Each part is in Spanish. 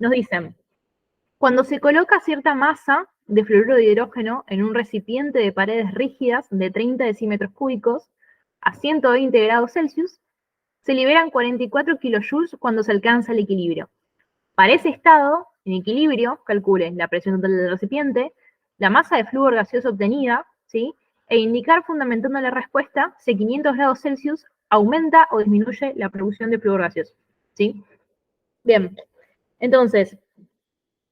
nos dicen, cuando se coloca cierta masa de fluoruro de hidrógeno en un recipiente de paredes rígidas de 30 decímetros cúbicos a 120 grados Celsius, se liberan 44 kilojoules cuando se alcanza el equilibrio. Para ese estado, en equilibrio, calcule la presión total del recipiente, la masa de flúor gaseoso obtenida, ¿sí? E indicar, fundamentando la respuesta, si a 500 grados Celsius aumenta o disminuye la producción de flúor gaseoso, ¿sí? Bien, entonces,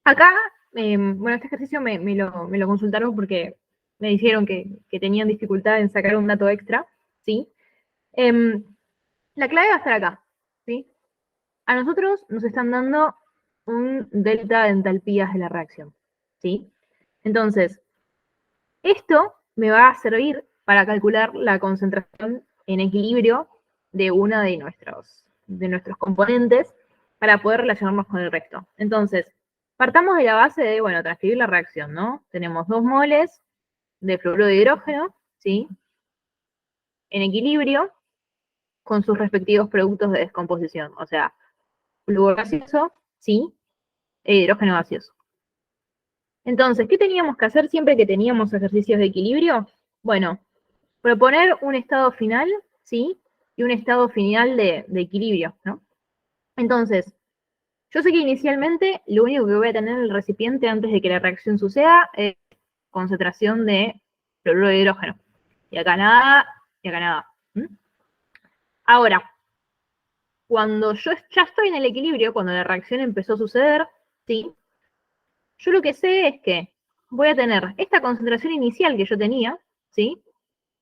acá, bueno, este ejercicio me lo consultaron porque me dijeron que tenían dificultad en sacar un dato extra, ¿sí? La clave va a estar acá, ¿sí? A nosotros nos están dando un delta de entalpías de la reacción, ¿sí? Entonces, esto me va a servir para calcular la concentración en equilibrio de uno de nuestros componentes para poder relacionarnos con el resto. Entonces, partamos de la base de, bueno, transcribir la reacción, ¿no? Tenemos 2 moles de fluoruro de hidrógeno, ¿sí? En equilibrio con sus respectivos productos de descomposición, o sea, flúor gaseoso, ¿sí? E hidrógeno gaseoso. Entonces, ¿qué teníamos que hacer siempre que teníamos ejercicios de equilibrio? Bueno, proponer un estado final, ¿sí? Y un estado final de equilibrio, ¿no? Entonces, yo sé que inicialmente lo único que voy a tener en el recipiente antes de que la reacción suceda es concentración de fluoruro de hidrógeno. Y acá nada, y acá nada. Ahora, cuando yo ya estoy en el equilibrio, cuando la reacción empezó a suceder, ¿sí? Yo lo que sé es que voy a tener esta concentración inicial que yo tenía, ¿sí?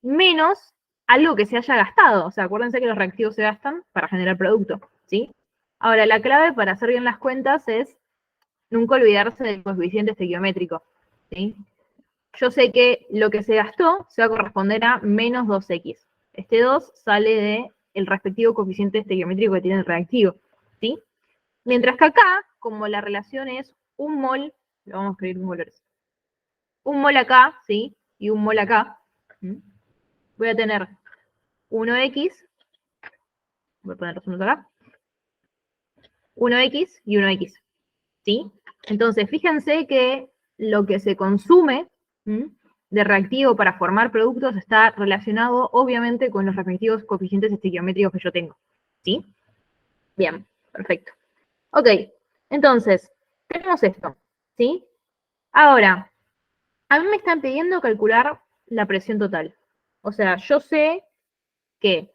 Menos algo que se haya gastado. O sea, acuérdense que los reactivos se gastan para generar producto, ¿sí? Ahora, la clave para hacer bien las cuentas es nunca olvidarse del coeficiente estequiométrico, ¿sí? Yo sé que lo que se gastó se va a corresponder a menos 2x. Este 2 sale del respectivo coeficiente estequiométrico que tiene el reactivo, ¿sí? Mientras que acá, como la relación es un mol, lo vamos a escribir en colores, un mol acá, ¿sí? Y un mol acá, voy a tener 1x, voy a poner los unos acá, 1x y 1x, ¿sí? Entonces, fíjense que lo que se consume de reactivo para formar productos está relacionado, obviamente, con los respectivos coeficientes estequiométricos que yo tengo, ¿sí? Bien, perfecto. Ok, entonces, tenemos esto, ¿sí? Ahora, a mí me están pidiendo calcular la presión total. O sea, yo sé que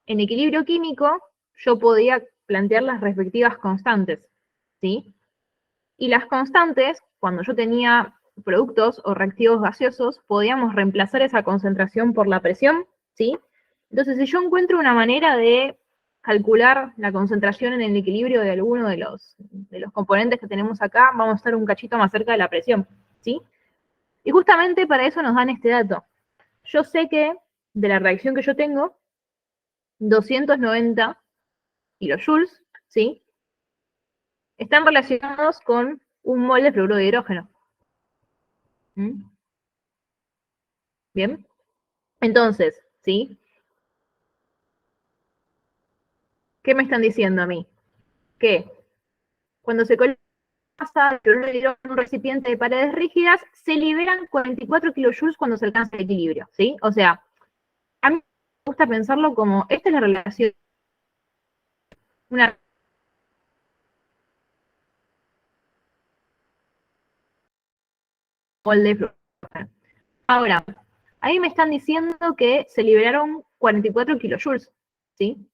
en equilibrio químico yo podía plantear las respectivas constantes, ¿sí? Y las constantes, cuando yo tenía productos o reactivos gaseosos, podíamos reemplazar esa concentración por la presión, ¿sí? Entonces, si yo encuentro una manera de calcular la concentración en el equilibrio de alguno de los componentes que tenemos acá, vamos a estar un cachito más cerca de la presión, ¿sí? Y justamente para eso nos dan este dato. Yo sé que de la reacción que yo tengo, 290 kilojoules, ¿sí? Están relacionados con un mol de fluoruro de hidrógeno. Bien. Entonces, ¿sí? ¿Qué me están diciendo a mí? Que cuando se coloca masa de fluoruro de hidrógeno en un recipiente de paredes rígidas, se liberan 44 kilojoules cuando se alcanza el equilibrio, ¿sí? O sea, a mí me gusta pensarlo como, esta es la relación, una mol de fluoruro. Ahora, ahí me están diciendo que se liberaron 44 kilojoules, ¿sí?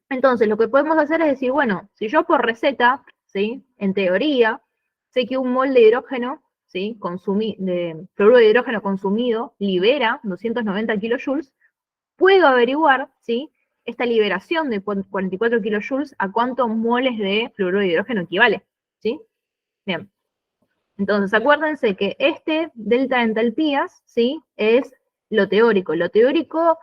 Entonces, lo que podemos hacer es decir, bueno, si yo por receta, ¿sí? En teoría, sé que un mol de hidrógeno, ¿sí? De fluoruro de hidrógeno consumido libera 290 kilojoules, puedo averiguar, ¿sí? Esta liberación de 44 kilojoules a cuántos moles de fluoruro de hidrógeno equivale, ¿sí? Bien. Entonces, acuérdense que este delta de entalpías, ¿sí? Es lo teórico. Lo teórico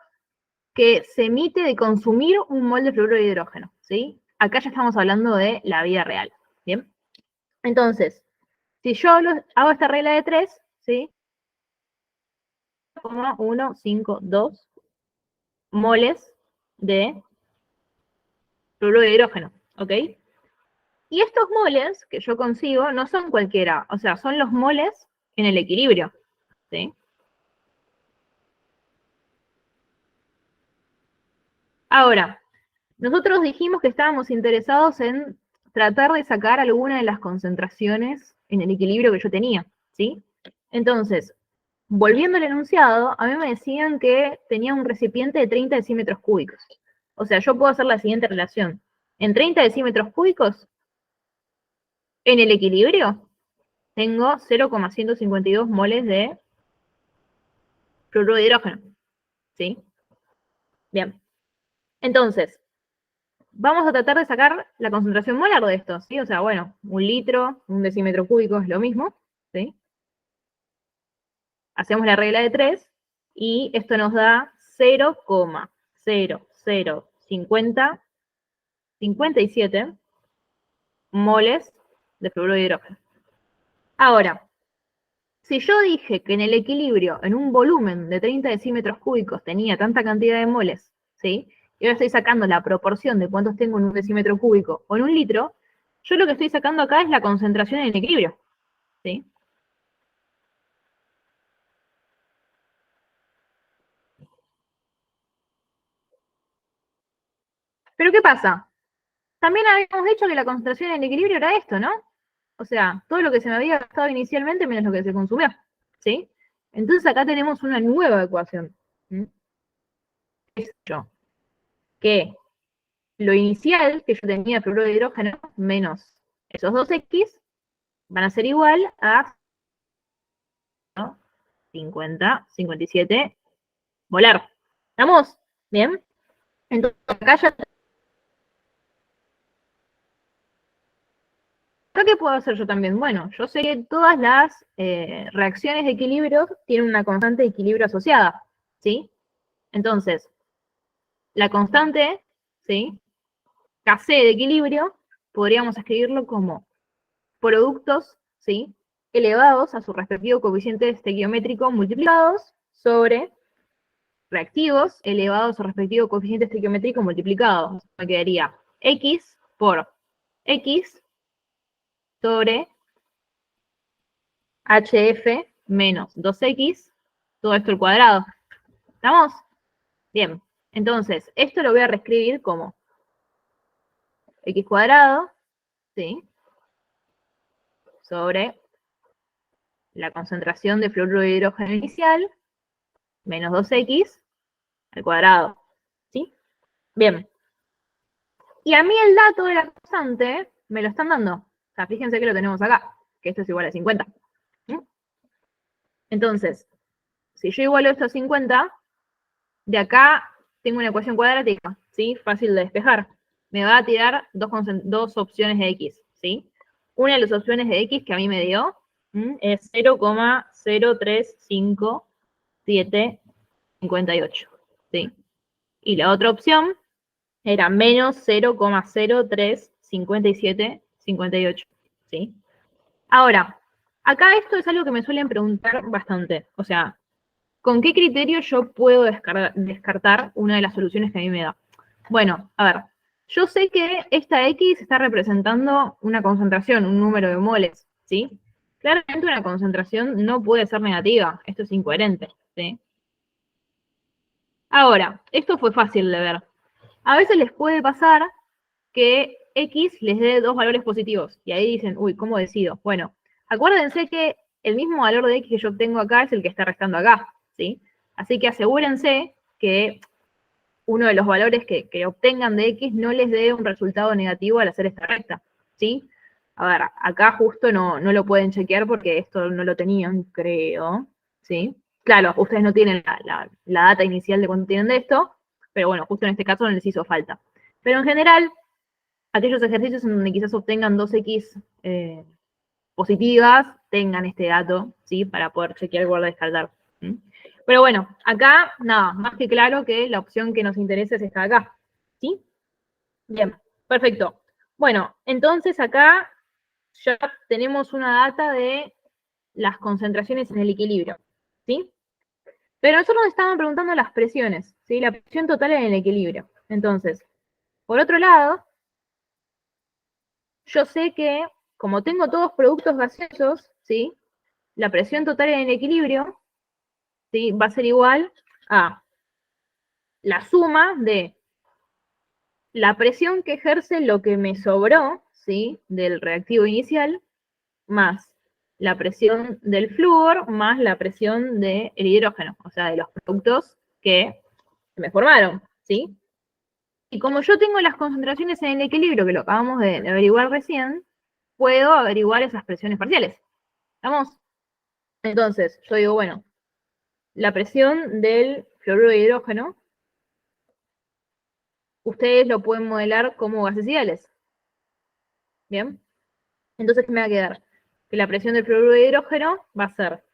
que se emite de consumir un mol de fluoruro de hidrógeno, ¿sí? Acá ya estamos hablando de la vida real, ¿bien? Entonces, si yo hago esta regla de 3, ¿sí? 1,152 moles de fluoruro de hidrógeno, ¿ok? Y estos moles que yo consigo no son cualquiera, o sea, son los moles en el equilibrio, ¿sí? Ahora, nosotros dijimos que estábamos interesados en tratar de sacar alguna de las concentraciones en el equilibrio que yo tenía, ¿sí? Entonces, volviendo al enunciado, a mí me decían que tenía un recipiente de 30 decímetros cúbicos. O sea, yo puedo hacer la siguiente relación. En 30 decímetros cúbicos, en el equilibrio, tengo 0,152 moles de fluoruro de hidrógeno, ¿sí? Bien. Entonces, vamos a tratar de sacar la concentración molar de esto, ¿sí? O sea, bueno, un litro, un decímetro cúbico es lo mismo, ¿sí? Hacemos la regla de 3 y esto nos da 0,005057 moles de fluoruro de hidrógeno. Ahora, si yo dije que en el equilibrio, en un volumen de 30 decímetros cúbicos, tenía tanta cantidad de moles, ¿sí? Y ahora estoy sacando la proporción de cuántos tengo en un decímetro cúbico o en un litro, yo lo que estoy sacando acá es la concentración en el equilibrio, ¿sí? Pero ¿qué pasa? También habíamos dicho que la concentración en el equilibrio era esto, ¿no? O sea, todo lo que se me había gastado inicialmente menos lo que se consumió, ¿sí? Entonces acá tenemos una nueva ecuación. ¿Mm? Es yo, que lo inicial que yo tenía de fluoruro de hidrógeno menos esos dos X van a ser igual a, ¿no? 50, 57 molar. ¿Estamos? ¿Bien? Entonces acá ya... ¿Qué puedo hacer yo también? Bueno, yo sé que todas las reacciones de equilibrio tienen una constante de equilibrio asociada, ¿sí? Entonces, la constante, ¿sí? Kc de equilibrio, podríamos escribirlo como productos, ¿sí? Elevados a su respectivo coeficiente estequiométrico multiplicados sobre reactivos elevados a su respectivo coeficiente estequiométrico multiplicados. Me quedaría x por x sobre hf menos 2x, todo esto al cuadrado. ¿Estamos? Bien. Entonces, esto lo voy a reescribir como x cuadrado, ¿sí? Sobre la concentración de fluoruro de hidrógeno inicial, menos 2x al cuadrado, ¿sí? Bien. Y a mí el dato de la constante me lo están dando. O sea, fíjense que lo tenemos acá, que esto es igual a 50. ¿Sí? Entonces, si yo igualo esto a 50, de acá tengo una ecuación cuadrática, ¿sí? Fácil de despejar. Me va a tirar dos opciones de x, ¿sí? Una de las opciones de x que a mí me dio es 0,0355758, ¿sí? Y la otra opción era menos 0,035758, ¿sí? Ahora, acá esto es algo que me suelen preguntar bastante. O sea, ¿con qué criterio yo puedo descartar una de las soluciones que a mí me da? Bueno, a ver, yo sé que esta X está representando una concentración, un número de moles, ¿sí? Claramente una concentración no puede ser negativa, esto es incoherente, ¿sí? Ahora, esto fue fácil de ver. A veces les puede pasar que X les dé dos valores positivos. Y ahí dicen, uy, ¿cómo decido? Bueno, acuérdense que el mismo valor de X que yo obtengo acá es el que está restando acá, ¿sí? Así que asegúrense que uno de los valores que obtengan de X no les dé un resultado negativo al hacer esta recta, ¿sí? A ver, acá justo no lo pueden chequear porque esto no lo tenían, creo, ¿sí? Claro, ustedes no tienen la data inicial de cuánto tienen de esto, pero bueno, justo en este caso no les hizo falta. Pero en general, aquellos ejercicios en donde quizás obtengan 2x positivas, tengan este dato, ¿sí? Para poder chequear, guardar, descartar. ¿Sí? Pero bueno, acá, nada, más que claro que la opción que nos interesa es esta de acá, ¿sí? Bien, perfecto. Bueno, entonces acá ya tenemos una data de las concentraciones en el equilibrio, ¿sí? Pero nosotros nos estaban preguntando las presiones, ¿sí? La presión total en el equilibrio. Entonces, por otro lado, yo sé que, como tengo todos productos gaseosos, ¿sí? La presión total en el equilibrio, ¿sí? Va a ser igual a la suma de la presión que ejerce lo que me sobró, ¿sí? Del reactivo inicial, más la presión del flúor, más la presión del hidrógeno, o sea, de los productos que se me formaron, ¿sí? Y como yo tengo las concentraciones en el equilibrio, que lo acabamos de averiguar recién, puedo averiguar esas presiones parciales. ¿Estamos? Entonces, yo digo, bueno, la presión del fluoruro de hidrógeno, ustedes lo pueden modelar como gases ideales. ¿Bien? Entonces, ¿qué me va a quedar? Que la presión del fluoruro de hidrógeno va a ser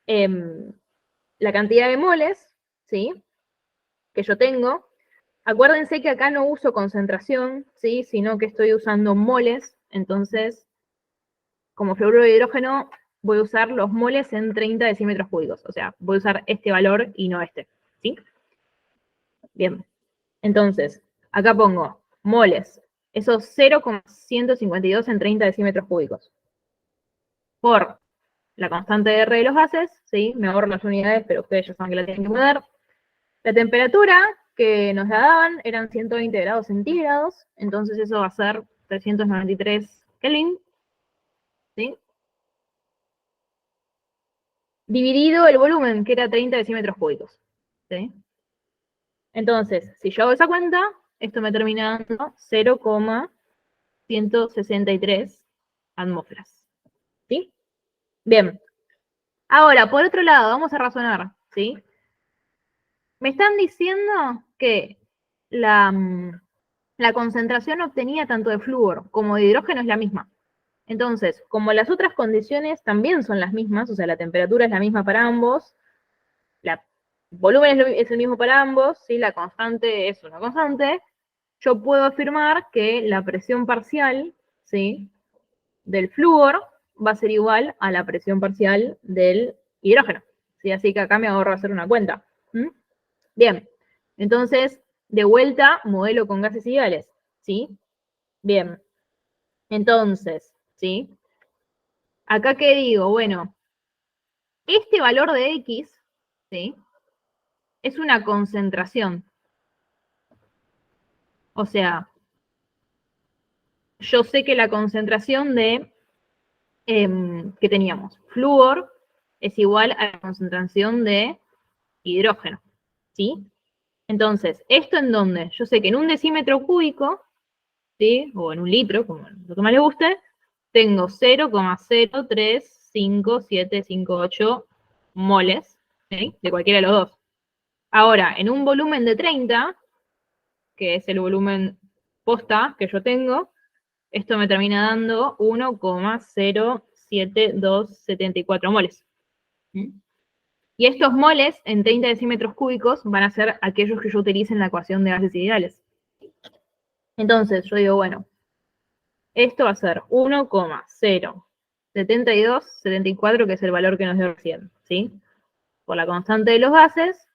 la cantidad de moles, ¿sí? Que yo tengo. Acuérdense que acá no uso concentración, ¿sí? Sino que estoy usando moles. Entonces, como fluoruro de hidrógeno, voy a usar los moles en 30 decímetros cúbicos. O sea, voy a usar este valor y no este, ¿sí? Bien. Entonces, acá pongo moles, esos 0,152 en 30 decímetros cúbicos, por la constante de R de los gases, ¿sí? Me ahorro las unidades, pero ustedes ya saben que la tienen que poner. La temperatura que nos la daban eran 120 grados centígrados, entonces eso va a ser 393 Kelvin, ¿sí? Dividido el volumen, que era 30 decímetros cúbicos, ¿sí? Entonces, si yo hago esa cuenta, esto me termina dando 0,163 atmósferas, ¿sí? Bien. Ahora, por otro lado, vamos a razonar, ¿sí? Me están diciendo que la, la concentración obtenida tanto de flúor como de hidrógeno es la misma. Entonces, como las otras condiciones también son las mismas, o sea, la temperatura es la misma para ambos, el volumen es el mismo para ambos, ¿sí? La constante es una constante, yo puedo afirmar que la presión parcial, ¿sí? Del flúor va a ser igual a la presión parcial del hidrógeno, ¿sí? Así que acá me ahorro hacer una cuenta. ¿Mm? Bien, entonces, de vuelta, modelo con gases ideales, ¿sí? Bien, entonces, ¿sí? Acá qué digo, bueno, este valor de X, ¿sí? Es una concentración. O sea, yo sé que la concentración de que teníamos flúor es igual a la concentración de hidrógeno, ¿sí? Entonces, ¿esto en dónde? Yo sé que en un decímetro cúbico, ¿sí? O en un litro, como lo que más le guste, tengo 0,0355758 moles, ¿sí? De cualquiera de los dos. Ahora, en un volumen de 30, que es el volumen posta que yo tengo, esto me termina dando 1,07274 moles. ¿Mm? Y estos moles en 30 decímetros cúbicos van a ser aquellos que yo utilice en la ecuación de gases ideales. Entonces, yo digo, bueno, esto va a ser 1,07274, que es el valor que nos dio recién, ¿sí? Por la constante de los gases,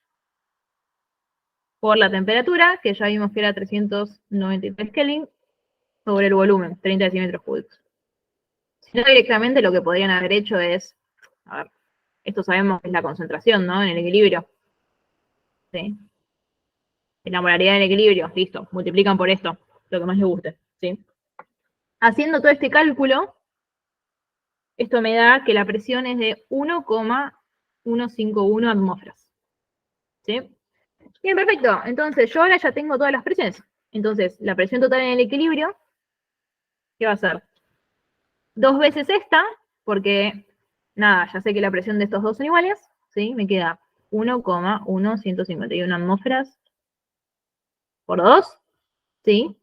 por la temperatura, que ya vimos que era 393 Kelvin, sobre el volumen, 30 decímetros cúbicos. Si no, directamente lo que podrían haber hecho es, a ver, esto sabemos que es la concentración, ¿no? En el equilibrio. ¿Sí? En la molaridad del equilibrio, listo, multiplican por esto, lo que más les guste, ¿sí? Haciendo todo este cálculo, esto me da que la presión es de 1,151 atmósferas, ¿sí? Bien, perfecto. Entonces, yo ahora ya tengo todas las presiones. Entonces, la presión total en el equilibrio, ¿qué va a ser? Dos veces esta, porque, nada, ya sé que la presión de estos dos son iguales, ¿sí? Me queda 1,1151 atmósferas por 2, ¿sí?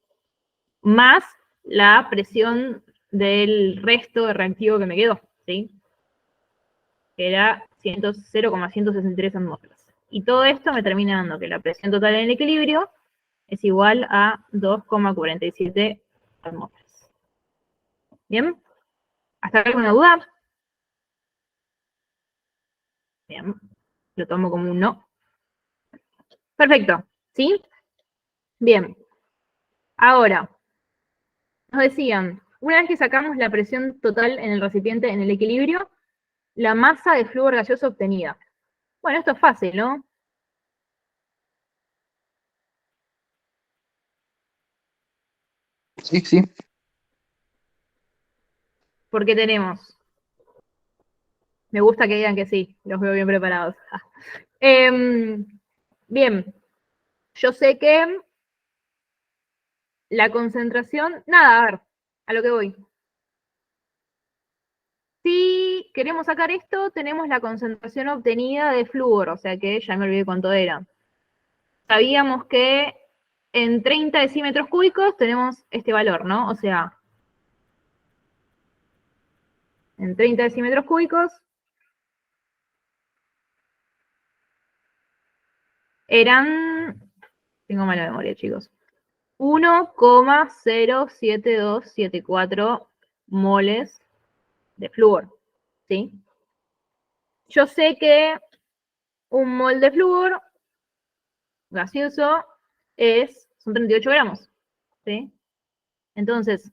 Más la presión del resto de reactivo que me quedó, ¿sí? Que era 0,163 atmósferas. Y todo esto me termina dando que la presión total en el equilibrio es igual a 2,47 atmósferas. ¿Bien? ¿Hasta acá alguna duda? Bien, lo tomo como un no. Perfecto, ¿sí? Bien. Ahora, Nos decían, una vez que sacamos la presión total en el recipiente en el equilibrio, la masa de flúor gaseoso obtenida. Bueno, esto es fácil, ¿no? Sí, sí. Porque tenemos, me gusta que digan que sí, los veo bien preparados. Bien, yo sé que la concentración, nada, a ver, a lo que voy. Si queremos sacar esto, tenemos la concentración obtenida de flúor, o sea que ya me olvidé cuánto era. Sabíamos que en 30 decímetros cúbicos tenemos este valor, ¿no? O sea, en 30 decímetros cúbicos eran, tengo mala memoria, chicos, 1,07274 moles de flúor, ¿sí? Yo sé que un mol de flúor gaseoso son 38 gramos, ¿sí? Entonces,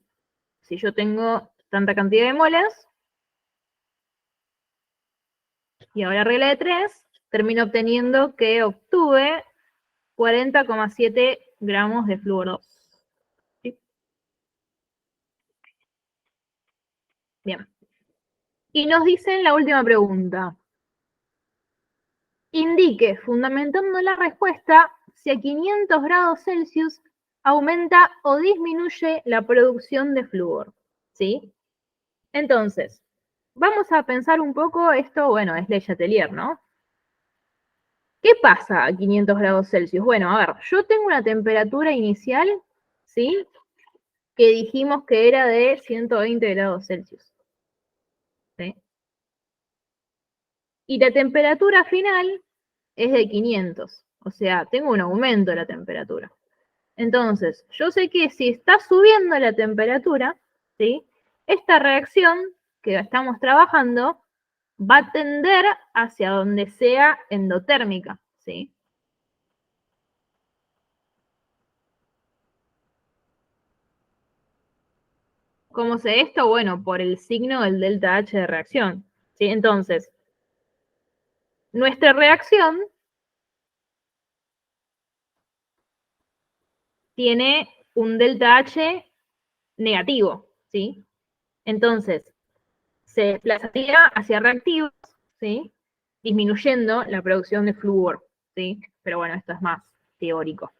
si yo tengo tanta cantidad de moles, y ahora regla de 3, termino obteniendo que obtuve 40,7 gramos de flúor 2. ¿Sí? Bien. Y nos dicen la última pregunta. Indique, fundamentando la respuesta, si a 500 grados Celsius aumenta o disminuye la producción de flúor. ¿Sí? Entonces, vamos a pensar un poco esto, bueno, es ley Chatelier, ¿no? ¿Qué pasa a 500 grados Celsius? Bueno, a ver, yo tengo una temperatura inicial, ¿sí? Que dijimos que era de 120 grados Celsius. ¿Sí? Y la temperatura final es de 500. O sea, tengo un aumento de la temperatura. Entonces, yo sé que si está subiendo la temperatura, ¿sí? Esta reacción que estamos trabajando va a tender hacia donde sea endotérmica, ¿sí? ¿Cómo sé esto? Bueno, por el signo del delta H de reacción, ¿sí? Entonces, nuestra reacción tiene un delta H negativo, ¿sí? Entonces, se desplazaría hacia reactivos, ¿sí? Disminuyendo la producción de flúor, ¿sí? Pero bueno, esto es más teórico.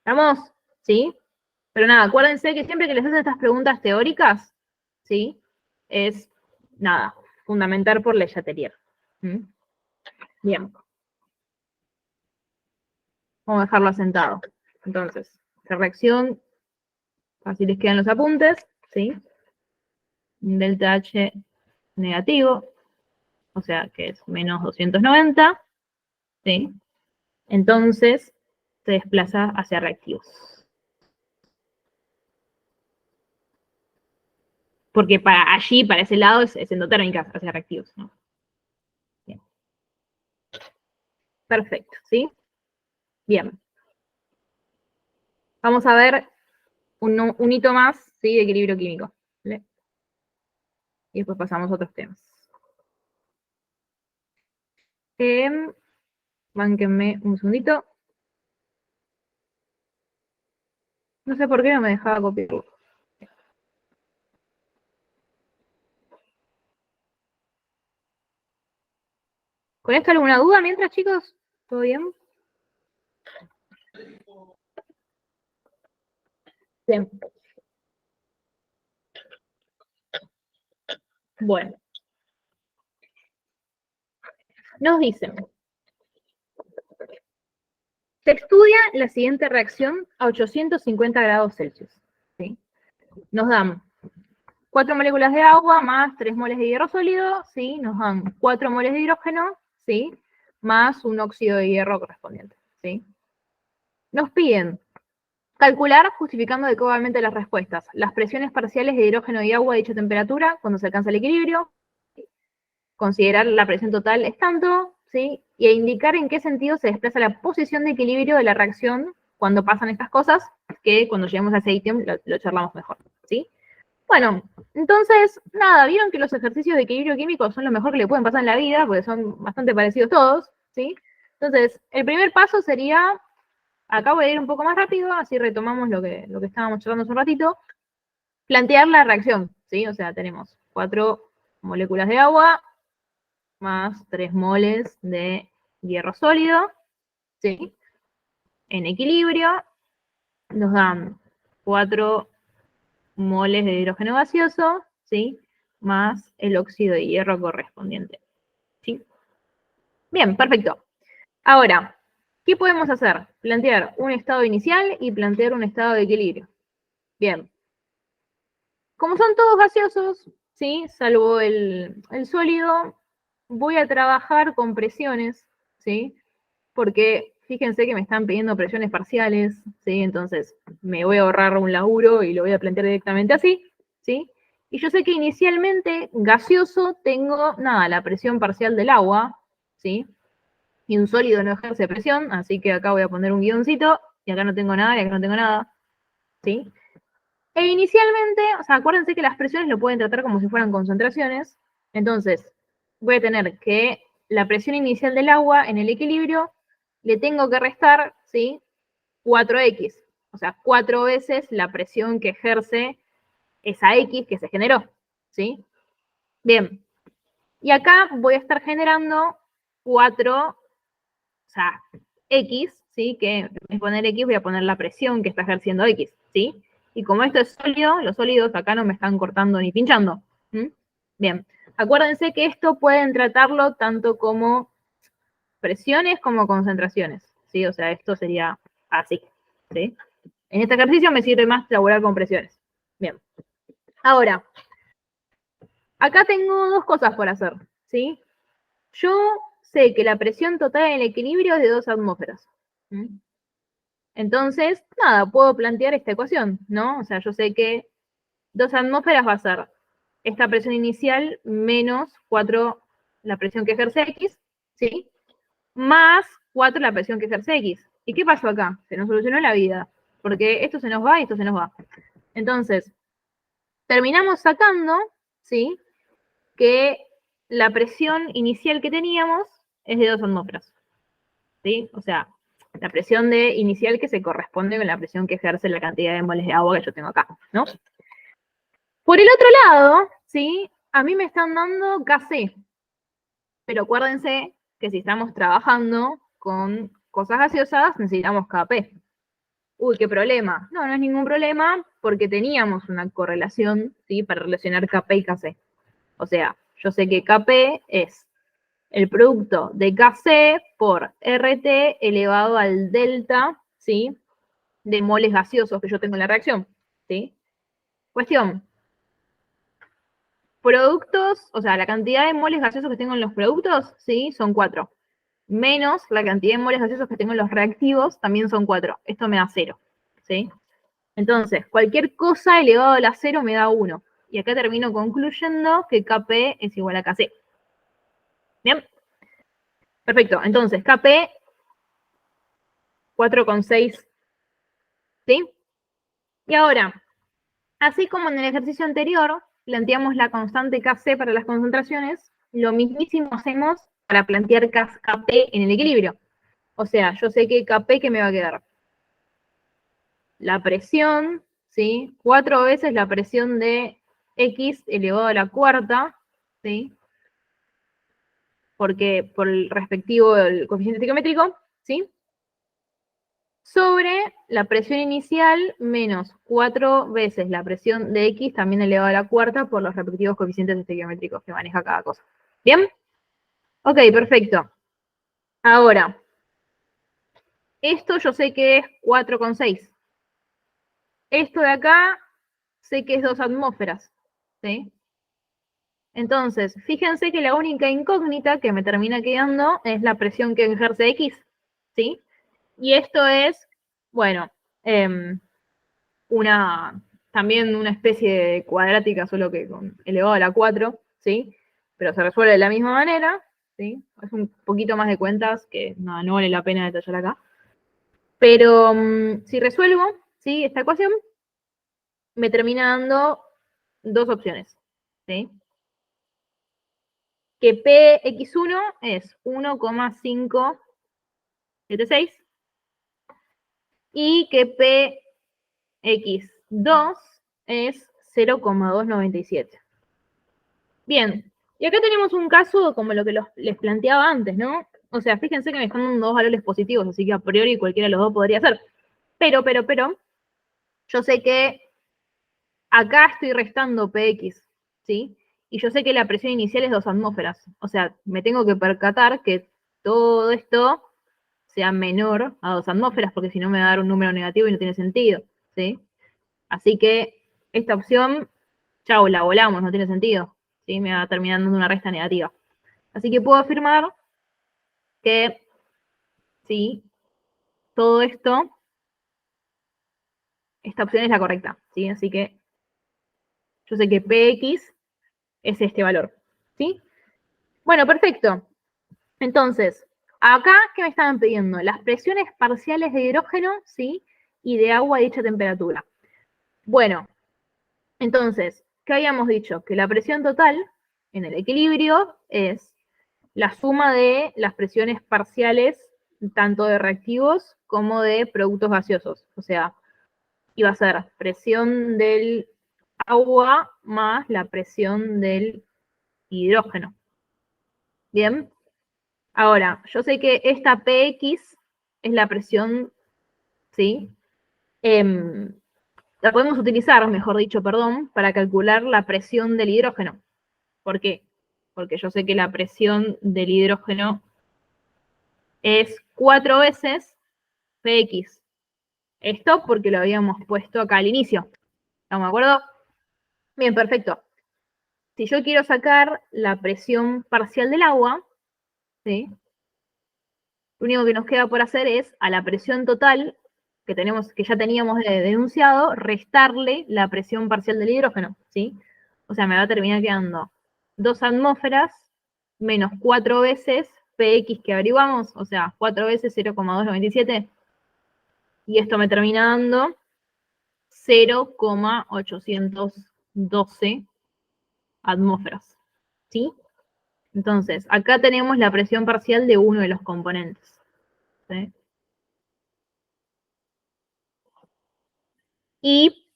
¿Vamos? ¿Sí? Pero nada, acuérdense que siempre que les hacen estas preguntas teóricas, ¿sí? Es, nada, fundamentar por Le Chatelier. ¿Mm? Bien. Vamos a dejarlo asentado. Entonces, esta reacción, así les quedan los apuntes, ¿sí? Delta H negativo, o sea que es menos 290, ¿sí? Entonces, se desplaza hacia reactivos. Porque para allí, para ese lado, es endotérmica hacia reactivos, ¿no? Bien. Perfecto, ¿sí? Bien. Vamos a ver un hito más, ¿sí? De equilibrio químico. ¿Vale? Y después pasamos a otros temas. Bánquenme un segundito. No sé por qué no me dejaba copiar. ¿Con esto alguna duda mientras, chicos? ¿Todo bien? Bien. Bueno. Nos dicen, se estudia la siguiente reacción a 850 grados Celsius. ¿Sí? Nos dan 4 moléculas de agua más 3 moles de hierro sólido, ¿sí? Nos dan 4 moles de hidrógeno, ¿sí? Más un óxido de hierro correspondiente, ¿sí? Nos piden calcular, justificando adecuadamente las respuestas, las presiones parciales de hidrógeno y agua a dicha temperatura cuando se alcanza el equilibrio, considerar la presión total es tanto, ¿sí? Y indicar en qué sentido se desplaza la posición de equilibrio de la reacción cuando pasan estas cosas, que cuando lleguemos a ese ítem lo charlamos mejor, ¿sí? Bueno, entonces, nada, vieron que los ejercicios de equilibrio químico son lo mejor que le pueden pasar en la vida, porque son bastante parecidos todos, ¿sí? Entonces, el primer paso sería, acá voy a ir un poco más rápido, así retomamos lo que estábamos charlando hace un ratito, plantear la reacción, ¿sí? O sea, tenemos 4 moléculas de agua más 3 moles de hierro sólido, ¿sí? En equilibrio, nos dan 4 moles de hidrógeno gaseoso, ¿sí? Más el óxido de hierro correspondiente, ¿sí? Bien, perfecto. Ahora, ¿qué podemos hacer? Plantear un estado inicial y plantear un estado de equilibrio. Bien. Como son todos gaseosos, ¿sí? Salvo el sólido, voy a trabajar con presiones, ¿sí? Porque fíjense que me están pidiendo presiones parciales, ¿sí? Entonces me voy a ahorrar un laburo y lo voy a plantear directamente así, ¿sí? Y yo sé que inicialmente gaseoso tengo, nada, la presión parcial del agua, ¿sí? Y un sólido no ejerce presión, así que acá voy a poner un guioncito, y acá no tengo nada, y acá no tengo nada, ¿sí? E inicialmente, o sea, acuérdense que las presiones lo pueden tratar como si fueran concentraciones, entonces voy a tener que la presión inicial del agua en el equilibrio le tengo que restar, ¿sí? 4x, o sea, 4 veces la presión que ejerce esa x que se generó, ¿sí? Bien, y acá voy a estar generando 4, o sea, x, ¿sí? Que en vez de poner x voy a poner la presión que está ejerciendo x, ¿sí? Y como esto es sólido, los sólidos acá no me están cortando ni pinchando. ¿Mm? Bien, acuérdense que esto pueden tratarlo tanto como presiones como concentraciones, ¿sí? O sea, esto sería así, ¿sí? En este ejercicio me sirve más trabajar con presiones. Bien. Ahora, acá tengo dos cosas por hacer, ¿sí? Yo sé que la presión total en el equilibrio es de 2 atmósferas. ¿Mm? Entonces, nada, puedo plantear esta ecuación, ¿no? O sea, yo sé que 2 atmósferas va a ser esta presión inicial menos 4 la presión que ejerce X, ¿sí? Más 4 la presión que ejerce X. ¿Y qué pasó acá? Se nos solucionó la vida, porque esto se nos va y esto se nos va. Entonces, terminamos sacando, ¿sí? Que la presión inicial que teníamos es de 2 atmósferas, ¿sí? O sea, la presión inicial que se corresponde con la presión que ejerce la cantidad de moles de agua que yo tengo acá, ¿no? Por el otro lado, ¿sí? A mí me están dando KC, pero acuérdense que si estamos trabajando con cosas gaseosas, necesitamos KP. Uy, qué problema. No, no es ningún problema porque teníamos una correlación, ¿sí? Para relacionar KP y KC. O sea, yo sé que KP es el producto de KC por RT elevado al delta, ¿sí? De moles gaseosos que yo tengo en la reacción, ¿sí? Cuestión, productos, o sea, la cantidad de moles gaseosos que tengo en los productos, ¿sí? Son 4. Menos la cantidad de moles gaseosos que tengo en los reactivos, también son 4. Esto me da 0, ¿sí? Entonces, cualquier cosa elevado a la 0 me da 1. Y acá termino concluyendo que Kp es igual a Kc. Bien, perfecto. Entonces, Kp 4,6, ¿sí? Y ahora, así como en el ejercicio anterior, planteamos la constante Kc para las concentraciones, lo mismísimo hacemos para plantear Kp en el equilibrio. O sea, yo sé que Kp, ¿qué me va a quedar? La presión, ¿sí? 4 veces la presión de X elevado a la cuarta, ¿sí? Porque por el respectivo el coeficiente estequiométrico, ¿sí? Sobre la presión inicial menos 4 veces la presión de X también elevado a la cuarta por los respectivos coeficientes estequiométricos que maneja cada cosa. ¿Bien? Ok, perfecto. Ahora, esto yo sé que es 4,6. Esto de acá sé que es 2 atmósferas, ¿sí? Entonces, fíjense que la única incógnita que me termina quedando es la presión que ejerce X, ¿sí? Y esto es, bueno, también una especie de cuadrática, solo que con elevado a la 4, ¿sí? Pero se resuelve de la misma manera, ¿sí? Es un poquito más de cuentas que no vale la pena detallar acá. Pero si resuelvo, ¿sí? Esta ecuación me termina dando dos opciones, ¿sí? Que Px1 es 1,576 y que Px2 es 0,297. Bien, y acá tenemos un caso como lo que les planteaba antes, ¿no? O sea, fíjense que me están dando dos valores positivos, así que a priori cualquiera de los dos podría ser. Pero, yo sé que acá estoy restando Px, ¿sí? Y yo sé que la presión inicial es 2 atmósferas. O sea, me tengo que percatar que todo esto sea menor a 2 atmósferas, porque si no me va a dar un número negativo y no tiene sentido, ¿sí? Así que esta opción, chau, la volamos, no tiene sentido, ¿sí? Me va a terminar dando una resta negativa. Así que puedo afirmar que, sí, todo esto, esta opción es la correcta, ¿sí? Así que yo sé que Px es este valor, ¿sí? Bueno, perfecto. Entonces, acá, ¿qué me estaban pidiendo? Las presiones parciales de hidrógeno, ¿sí? Y de agua a dicha temperatura. Bueno, entonces, ¿qué habíamos dicho? Que la presión total en el equilibrio es la suma de las presiones parciales, tanto de reactivos como de productos gaseosos. O sea, iba a ser presión del agua más la presión del hidrógeno. Bien. Ahora, yo sé que esta Px es la presión, ¿sí? La podemos utilizar, mejor dicho, perdón, para calcular la presión del hidrógeno. ¿Por qué? Porque yo sé que la presión del hidrógeno es 4 veces Px. Esto porque lo habíamos puesto acá al inicio. ¿Estamos de acuerdo? Bien, perfecto. Si yo quiero sacar la presión parcial del agua, ¿sí? Lo único que nos queda por hacer es a la presión total que ya teníamos denunciado, restarle la presión parcial del hidrógeno, ¿sí? O sea, me va a terminar quedando 2 atmósferas menos 4 veces Px que averiguamos, o sea, 4 veces 0,297, y esto me termina dando 0,812 atmósferas, ¿sí? Entonces, acá tenemos la presión parcial de uno de los componentes, ¿sí? Y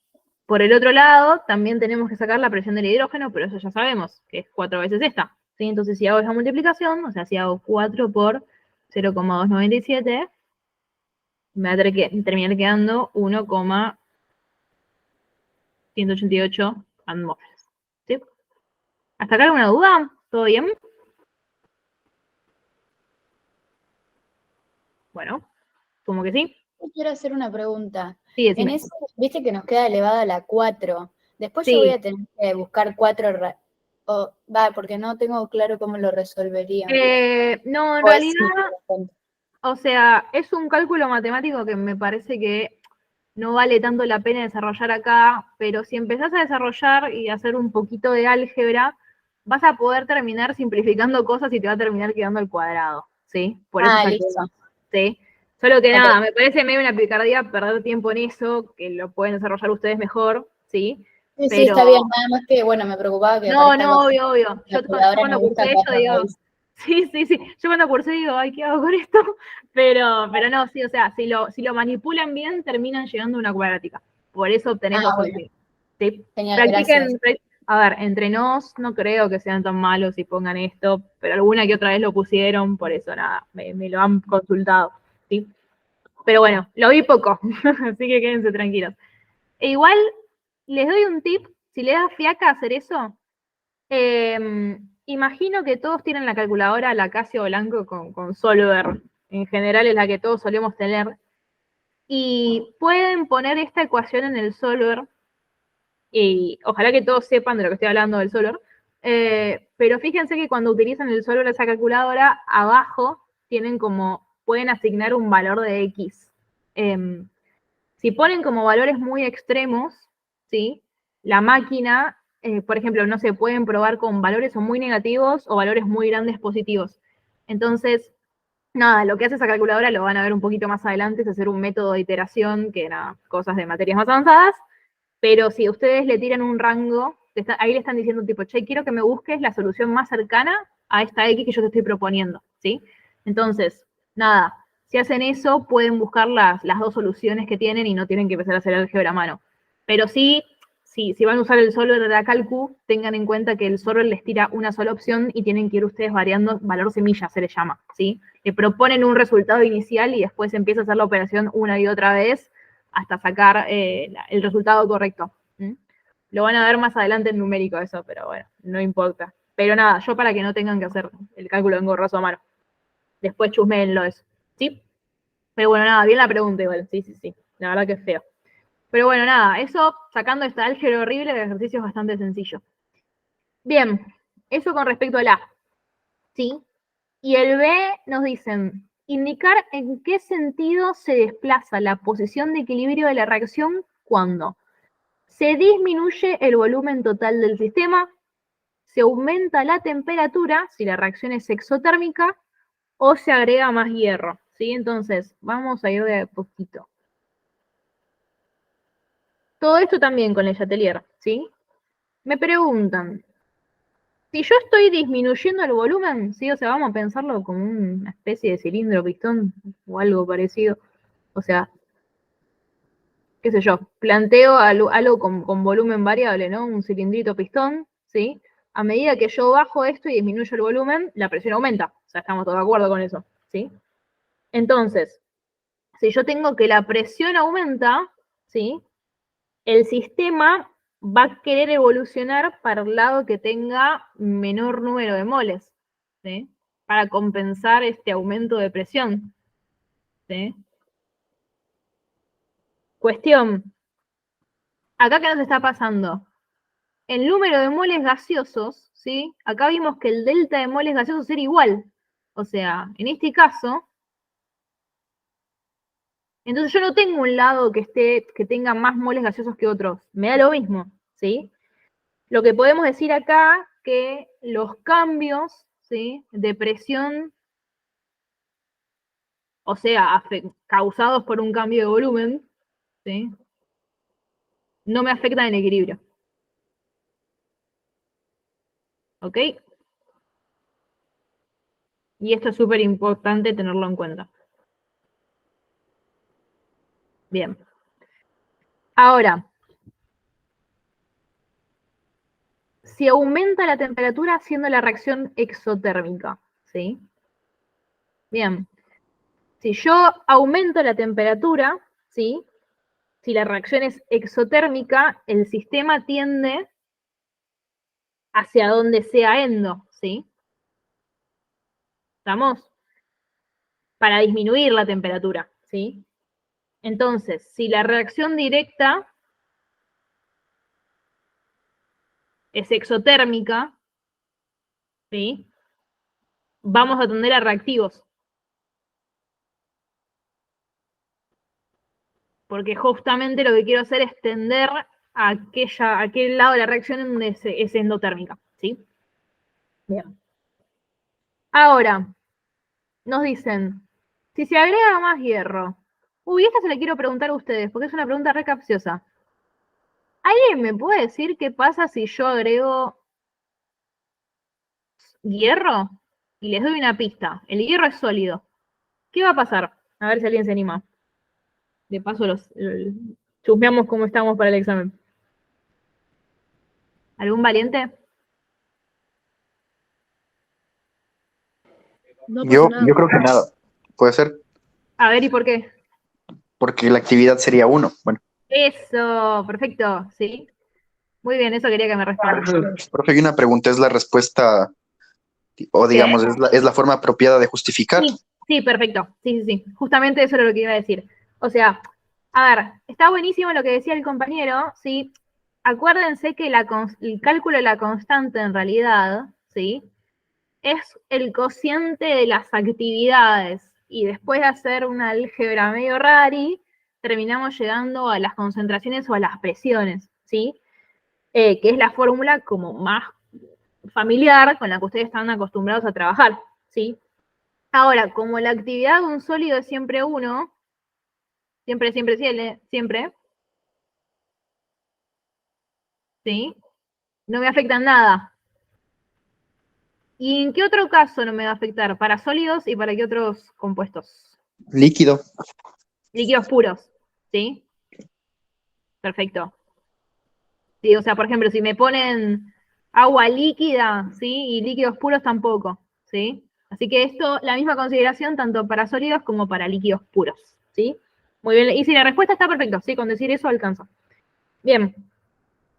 por el otro lado, también tenemos que sacar la presión del hidrógeno, pero eso ya sabemos, que es 4 veces esta, ¿sí? Entonces, si hago esa multiplicación, o sea, si hago 4 por 0,297, me va a terminar quedando 1,188 atmósferas, ¿sí? ¿Hasta acá alguna duda? ¿Todo bien? Bueno, como que sí. Yo quiero hacer una pregunta. Sí, En decime. eso, viste que nos queda elevada la 4. Después yo voy Sí. a tener que buscar 4, porque no tengo claro cómo lo resolvería. No, en O es realidad, simple la cuenta. o sea, es un cálculo matemático que me parece que no vale tanto la pena desarrollar acá, pero si empezás a desarrollar y hacer un poquito de álgebra, vas a poder terminar simplificando cosas y te va a terminar quedando el cuadrado, ¿sí? Por eso saqué Listo. dos, ¿sí? Solo que Ok. nada, me parece medio una picardía perder tiempo en eso, que lo pueden desarrollar ustedes mejor, ¿sí? Sí, sí, está bien. Pero Nada más que, bueno, me preocupaba que no, aparezca algo no, así. obvio, obvio. La Yo calculadora cuando no cursé busca eso 4 digo, raíces. sí, sí, sí. Yo cuando cursé digo, ay, ¿qué hago con esto? Pero no, sí, o sea, si lo manipulan bien, terminan llegando a una cuadrática. Por eso obtenés Ah, los bueno. últimos. ¿Sí? Genial, gracias. Practiquen, a ver, entre nos no creo que sean tan malos y pongan esto, pero alguna que otra vez lo pusieron, por eso nada, me lo han consultado. ¿Sí? Pero bueno, lo vi poco, así que quédense tranquilos. E igual, les doy un tip, si le da fiaca hacer eso, imagino que todos tienen la calculadora, la Casio Blanco con Solver. En general es la que todos solemos tener. Y pueden poner esta ecuación en el Solver. Y ojalá que todos sepan de lo que estoy hablando del Solver. Pero fíjense que cuando utilizan el Solver esa calculadora, abajo tienen pueden asignar un valor de X. Si ponen como valores muy extremos, ¿sí? La máquina, por ejemplo, no se pueden probar con valores o muy negativos o valores muy grandes positivos. Entonces, nada, lo que hace esa calculadora, lo van a ver un poquito más adelante, es hacer un método de iteración, que nada, cosas de materias más avanzadas, pero si ustedes le tiran un rango ahí le están diciendo tipo, che, quiero que me busques la solución más cercana a esta X que yo te estoy proponiendo, ¿sí? Entonces, nada, si hacen eso, pueden buscar las dos soluciones que tienen y no tienen que empezar a hacer álgebra a mano. Pero sí, si van a usar el solver de la calcu, tengan en cuenta que el solver les tira una sola opción y tienen que ir ustedes variando, valor semilla se le llama, ¿sí? Le proponen un resultado inicial y después empieza a hacer la operación una y otra vez hasta sacar el resultado correcto. ¿Mm? Lo van a ver más adelante en numérico eso, pero bueno, no importa. Pero nada, yo para que no tengan que hacer el cálculo engorroso a mano. Después chusmeenlo eso, ¿sí? Pero bueno, nada, bien la pregunta igual, sí. La verdad que es feo. Pero bueno, nada, eso sacando esta álgebra horrible, el ejercicio es bastante sencillo. Bien, eso con respecto al A, ¿sí? Y el B nos dicen, indicar en qué sentido se desplaza la posición de equilibrio de la reacción cuando se disminuye el volumen total del sistema, se aumenta la temperatura, si la reacción es exotérmica, o se agrega más hierro, ¿sí? Entonces, vamos a ir de a poquito. Todo esto también con el Chatelier, ¿sí? Me preguntan, si yo estoy disminuyendo el volumen, ¿sí? O sea, vamos a pensarlo como una especie de cilindro, pistón o algo parecido. O sea, qué sé yo, planteo algo con volumen variable, ¿no? Un cilindrito pistón, ¿sí? A medida que yo bajo esto y disminuyo el volumen, la presión aumenta. O sea, estamos todos de acuerdo con eso, ¿sí? Entonces, si yo tengo que la presión aumenta, ¿sí? El sistema va a querer evolucionar para el lado que tenga menor número de moles, ¿sí? Para compensar este aumento de presión, ¿sí? Cuestión, acá qué nos está pasando. El número de moles gaseosos, ¿sí? Acá vimos que el delta de moles gaseosos era igual. O sea, en este caso, entonces yo no tengo un lado que tenga más moles gaseosos que otros. Me da lo mismo, ¿sí? Lo que podemos decir acá que los cambios, ¿sí? De presión, o sea, causados por un cambio de volumen, ¿sí? No me afectan el equilibrio. ¿Ok? Y esto es súper importante tenerlo en cuenta. Bien. Ahora, si aumenta la temperatura haciendo la reacción exotérmica, ¿sí? Bien. Si yo aumento la temperatura, ¿sí? Si la reacción es exotérmica, el sistema tiende hacia donde sea endo, ¿sí? ¿Estamos? Para disminuir la temperatura, ¿sí? Entonces, si la reacción directa es exotérmica, ¿sí? Vamos a tender a reactivos. Porque justamente lo que quiero hacer es tender a aquel lado de la reacción es endotérmica, ¿sí? Bien. Ahora, nos dicen, si se agrega más hierro. Uy, esta se la quiero preguntar a ustedes, porque es una pregunta re capciosa. ¿Alguien me puede decir qué pasa si yo agrego hierro? Y les doy una pista. El hierro es sólido. ¿Qué va a pasar? A ver si alguien se anima. De paso, chusmeamos cómo estamos para el examen. ¿Algún valiente? No pasa Yo nada. creo que nada. Puede ser A ver, ¿y por qué? porque la actividad sería 1. Bueno, Eso, perfecto, ¿sí? Muy bien, eso quería que me respondan. profe, hay una pregunta. ¿Es la respuesta o ¿Qué? digamos es la forma apropiada de justificar? Sí, perfecto. Sí. Justamente eso era lo que iba a decir. O sea, a ver, está buenísimo lo que decía el compañero, ¿sí? Acuérdense que el cálculo de la constante en realidad, ¿sí? Es el cociente de las actividades. Y después de hacer una álgebra medio rari, terminamos llegando a las concentraciones o a las presiones, ¿sí? Que es la fórmula como más familiar con la que ustedes están acostumbrados a trabajar, ¿sí? Ahora, como la actividad de un sólido es siempre 1, siempre, ¿sí? No me afecta en nada. ¿Y en qué otro caso no me va a afectar? ¿Para sólidos y para qué otros compuestos? Líquido. Líquidos puros, ¿sí? Perfecto. Sí, o sea, por ejemplo, si me ponen agua líquida, ¿sí? Y líquidos puros tampoco, ¿sí? Así que esto, la misma consideración tanto para sólidos como para líquidos puros, ¿sí? Muy bien, y si la respuesta está perfecta, ¿sí? Con decir eso alcanza. Bien,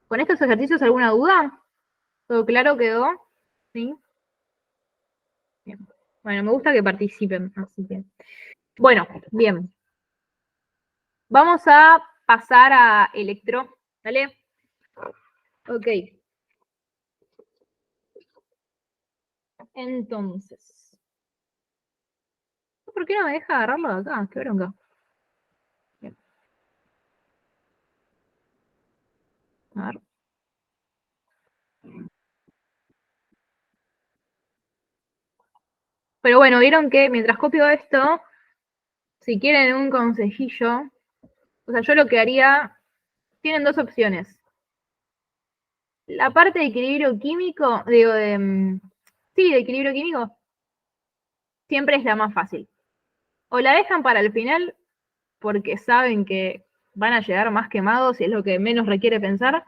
¿con estos ejercicios alguna duda? ¿Todo claro quedó? ¿Sí? Bien. Bueno, me gusta que participen, así que... Bueno, bien. Vamos a pasar a electro, ¿vale? Ok. Entonces, ¿por qué no me deja agarrarlo de acá? Qué bronca. Bien. A ver. Pero bueno, vieron que mientras copio esto, si quieren un consejillo, o sea, yo lo que haría, tienen dos opciones. La parte de equilibrio químico, digo, sí, de equilibrio químico, siempre es la más fácil. O la dejan para el final porque saben que van a llegar más quemados y es lo que menos requiere pensar,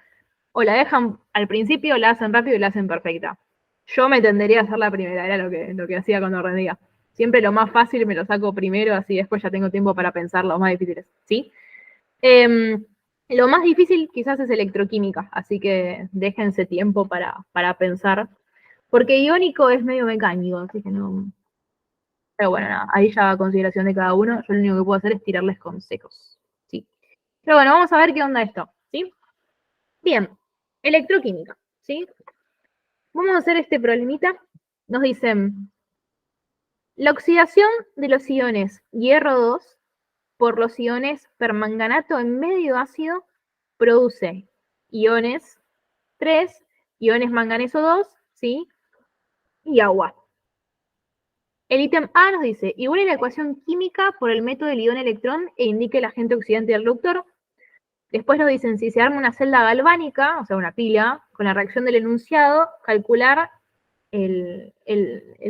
o la dejan al principio, la hacen rápido y la hacen perfecta. Yo me tendería a hacer la primera, era lo que hacía cuando rendía. Siempre lo más fácil me lo saco primero, así después ya tengo tiempo para pensar los más difíciles, ¿sí? Lo más difícil quizás es electroquímica, así que déjense tiempo para pensar, porque iónico es medio mecánico, así que no... Pero bueno, nada, ahí ya va a consideración de cada uno, yo lo único que puedo hacer es tirarles consejos, ¿sí? Pero bueno, vamos a ver qué onda esto, ¿sí? Bien, electroquímica, ¿sí? Vamos a hacer este problemita. Nos dicen, la oxidación de los iones hierro 2 por los iones permanganato en medio ácido produce iones 3, iones manganeso 2, ¿sí? Y agua. El ítem A nos dice, iguale la ecuación química por el método del ion-electrón e indique el agente oxidante del reductor. Después nos dicen, si se arma una celda galvánica, o sea, una pila, con la reacción del enunciado, calcular el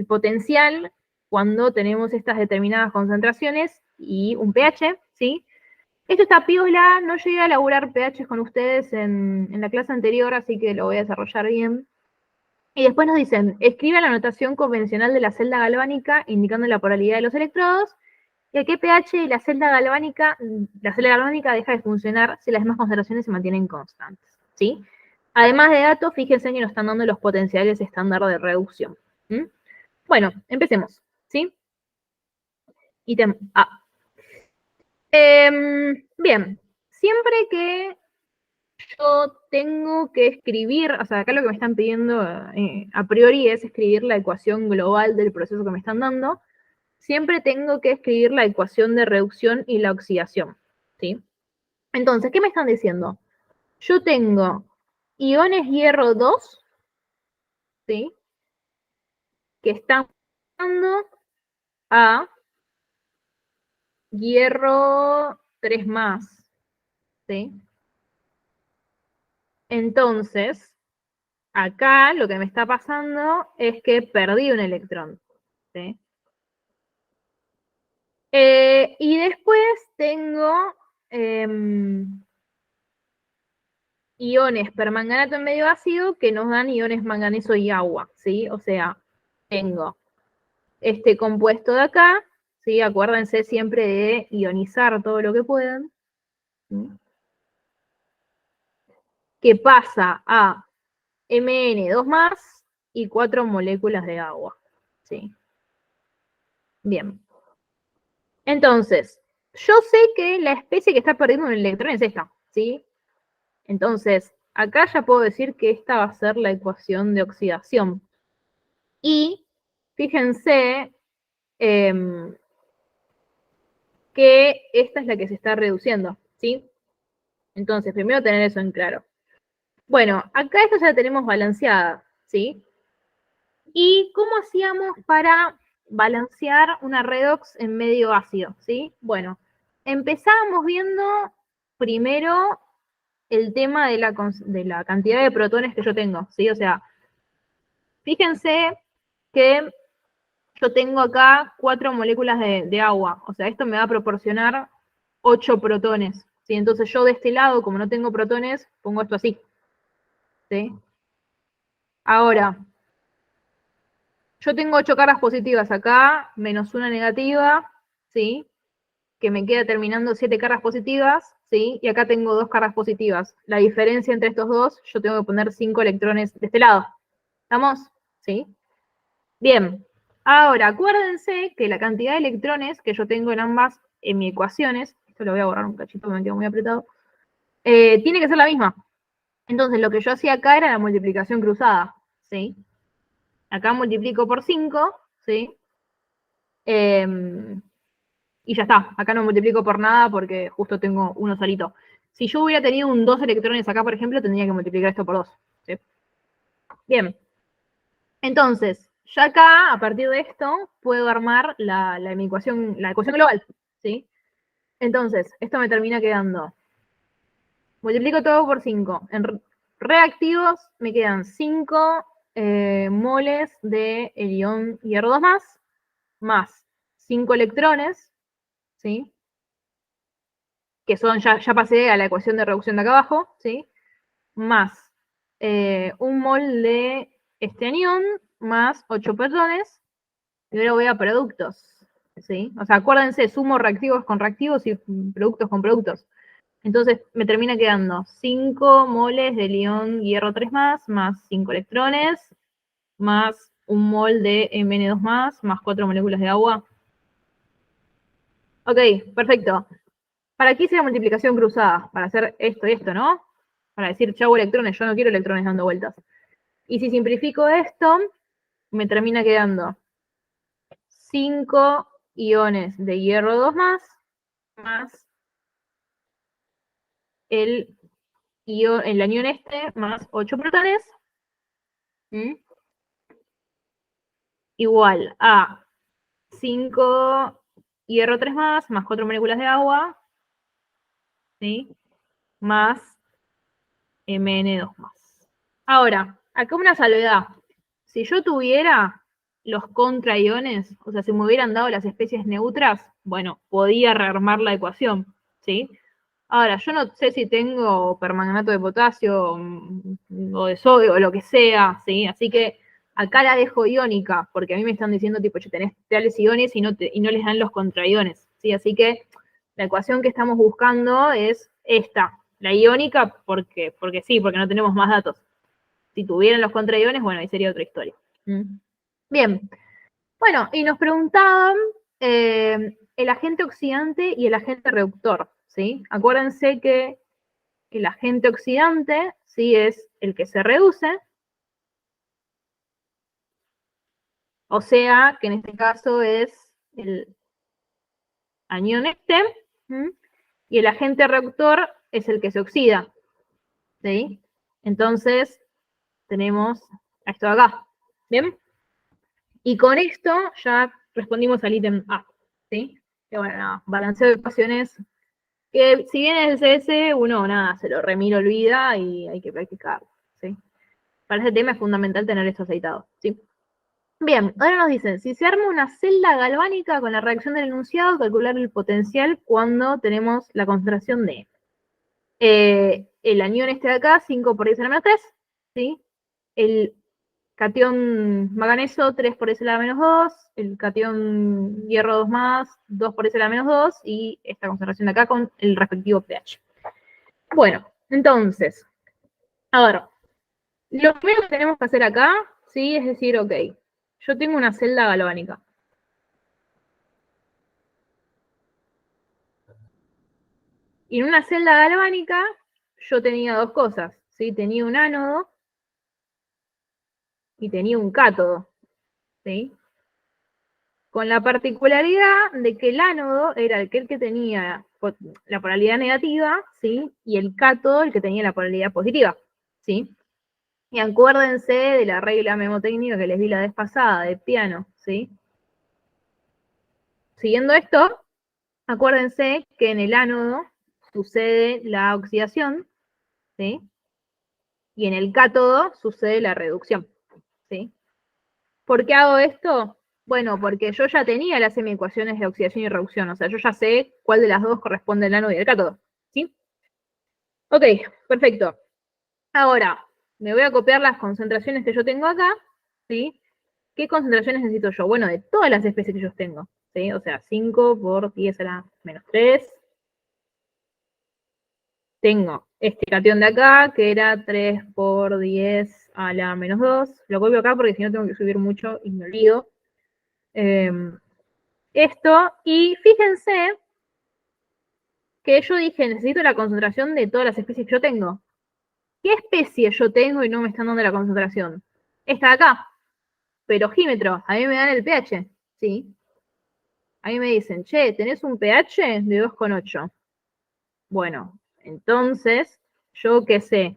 potencial cuando tenemos estas determinadas concentraciones y un pH, ¿sí? Esto está piola, no llegué a elaborar pH con ustedes en la clase anterior, así que lo voy a desarrollar bien. Y después nos dicen, escribe la notación convencional de la celda galvánica indicando la polaridad de los electrodos y a qué pH la celda galvánica deja de funcionar si las demás concentraciones se mantienen constantes, ¿sí? Además de datos, fíjense que nos están dando los potenciales estándar de reducción. ¿Mm? Bueno, empecemos, ¿sí? Ítem A. Bien, siempre que yo tengo que escribir, o sea, acá lo que me están pidiendo a priori es escribir la ecuación global del proceso que me están dando, siempre tengo que escribir la ecuación de reducción y la oxidación, ¿sí? Entonces, ¿qué me están diciendo? Yo tengo iones hierro 2, ¿sí? Que están dando a hierro 3 más, ¿sí? Entonces, acá lo que me está pasando es que perdí un electrón, ¿sí? Y después tengo iones permanganato en medio ácido que nos dan iones manganeso y agua, ¿sí? O sea, tengo este compuesto de acá, ¿sí? Acuérdense siempre de ionizar todo lo que puedan, ¿sí? Que pasa a Mn2 más y 4 moléculas de agua, ¿sí? Bien. Entonces, yo sé que la especie que está perdiendo un electrón es esta, ¿sí? Entonces, acá ya puedo decir que esta va a ser la ecuación de oxidación. Y fíjense que esta es la que se está reduciendo, ¿sí? Entonces, primero tener eso en claro. Bueno, acá esto ya la tenemos balanceada, ¿sí? ¿Y cómo hacíamos para balancear una redox en medio ácido, ¿sí? Bueno, empezábamos viendo primero el tema de la cantidad de protones que yo tengo, ¿sí? O sea, fíjense que yo tengo acá 4 moléculas de agua, o sea, esto me va a proporcionar 8 protones, ¿sí? Entonces yo de este lado, como no tengo protones, pongo esto así, ¿sí? Ahora, yo tengo 8 cargas positivas acá, menos una negativa, ¿sí? Que me queda terminando 7 cargas positivas, ¿sí? Y acá tengo 2 cargas positivas. La diferencia entre estos dos, yo tengo que poner 5 electrones de este lado. ¿Estamos? ¿Sí? Bien. Ahora, acuérdense que la cantidad de electrones que yo tengo en ambas, en mis ecuaciones, esto lo voy a borrar un cachito, me quedo muy apretado, tiene que ser la misma. Entonces, lo que yo hacía acá era la multiplicación cruzada, ¿sí? Acá multiplico por 5, ¿sí? Y ya está, acá no multiplico por nada porque justo tengo uno solito. Si yo hubiera tenido un 2 electrones acá, por ejemplo, tendría que multiplicar esto por 2. ¿Sí? Bien. Entonces, ya acá, a partir de esto, puedo armar la ecuación global. ¿Sí? Entonces, esto me termina quedando. Multiplico todo por 5. En reactivos me quedan 5 moles de el ion hierro 2 más 5 electrones, ¿sí? Que son, ya pasé a la ecuación de reducción de acá abajo, ¿sí? Más un mol de este anión, más 8 protones, y luego voy a productos, ¿sí? O sea, acuérdense, sumo reactivos con reactivos y productos con productos. Entonces me termina quedando 5 moles de ion hierro 3 más 5 electrones, más un mol de Mn2 más 4 moléculas de agua. Ok, perfecto. ¿Para qué hice la multiplicación cruzada? Para hacer esto y esto, ¿no? Para decir, chau electrones, yo no quiero electrones dando vueltas. Y si simplifico esto, me termina quedando 5 iones de hierro 2 más el anión este, más 8 protones, igual a 5 hierro 3 más 4 moléculas de agua, ¿sí? Más Mn2 más. Ahora, acá una salvedad. Si yo tuviera los contraiones, o sea, si me hubieran dado las especies neutras, bueno, podía rearmar la ecuación, ¿sí? Ahora, yo no sé si tengo permanganato de potasio o de sodio o lo que sea, ¿sí? Así que acá la dejo iónica, porque a mí me están diciendo, tipo, che, tenés tales iones y no les dan los contraiones, ¿sí? Así que la ecuación que estamos buscando es esta, la iónica, porque sí, porque no tenemos más datos. Si tuvieran los contraiones, bueno, ahí sería otra historia. Bien. Bueno, y nos preguntaban el agente oxidante y el agente reductor, ¿sí? Acuérdense que el agente oxidante, ¿sí? Es el que se reduce, o sea, que en este caso es el anión este, y el agente reductor es el que se oxida, ¿sí? Entonces, tenemos a esto de acá, ¿bien? Y con esto ya respondimos al ítem A, ¿sí? Que bueno, nada, balanceo de ecuaciones, que si bien es el CS, uno nada, se lo remiro olvida y hay que practicar, ¿sí? Para este tema es fundamental tener esto aceitado, ¿sí? Bien, ahora nos dicen, si se arma una celda galvánica con la reacción del enunciado, calcular el potencial cuando tenemos la concentración de el anión este de acá, 5 por 10 a la menos 3, ¿sí? El catión manganeso, 3 por 10 a la menos 2, el catión hierro 2 más, 2 por 10 a la menos 2, y esta concentración de acá con el respectivo pH. Bueno, entonces, a ver, lo primero que tenemos que hacer acá, ¿sí? Es decir, ok, yo tengo una celda galvánica. Y en una celda galvánica yo tenía dos cosas, ¿sí? Tenía un ánodo y tenía un cátodo, ¿sí? Con la particularidad de que el ánodo era aquel que tenía la polaridad negativa, ¿sí? Y el cátodo el que tenía la polaridad positiva, ¿sí? Y acuérdense de la regla memotécnica que les di la vez pasada de piano, ¿sí? Siguiendo esto, acuérdense que en el ánodo sucede la oxidación, ¿sí? Y en el cátodo sucede la reducción, ¿sí? ¿Por qué hago esto? Bueno, porque yo ya tenía las semiecuaciones de oxidación y reducción, o sea, yo ya sé cuál de las dos corresponde al ánodo y al cátodo, ¿sí? Ok, perfecto. Ahora, me voy a copiar las concentraciones que yo tengo acá, ¿sí? ¿Qué concentraciones necesito yo? Bueno, de todas las especies que yo tengo, ¿sí? O sea, 5 por 10 a la menos 3. Tengo este cation de acá, que era 3 por 10 a la menos 2. Lo copio acá porque si no tengo que subir mucho y me olvido. Esto, y fíjense que yo dije, necesito la concentración de todas las especies que yo tengo. ¿Qué especie yo tengo y no me están dando la concentración? Esta de acá, perojímetro, a mí me dan el pH, ¿sí? A mí me dicen, che, ¿tenés un pH de 2,8? Bueno, entonces, yo qué sé,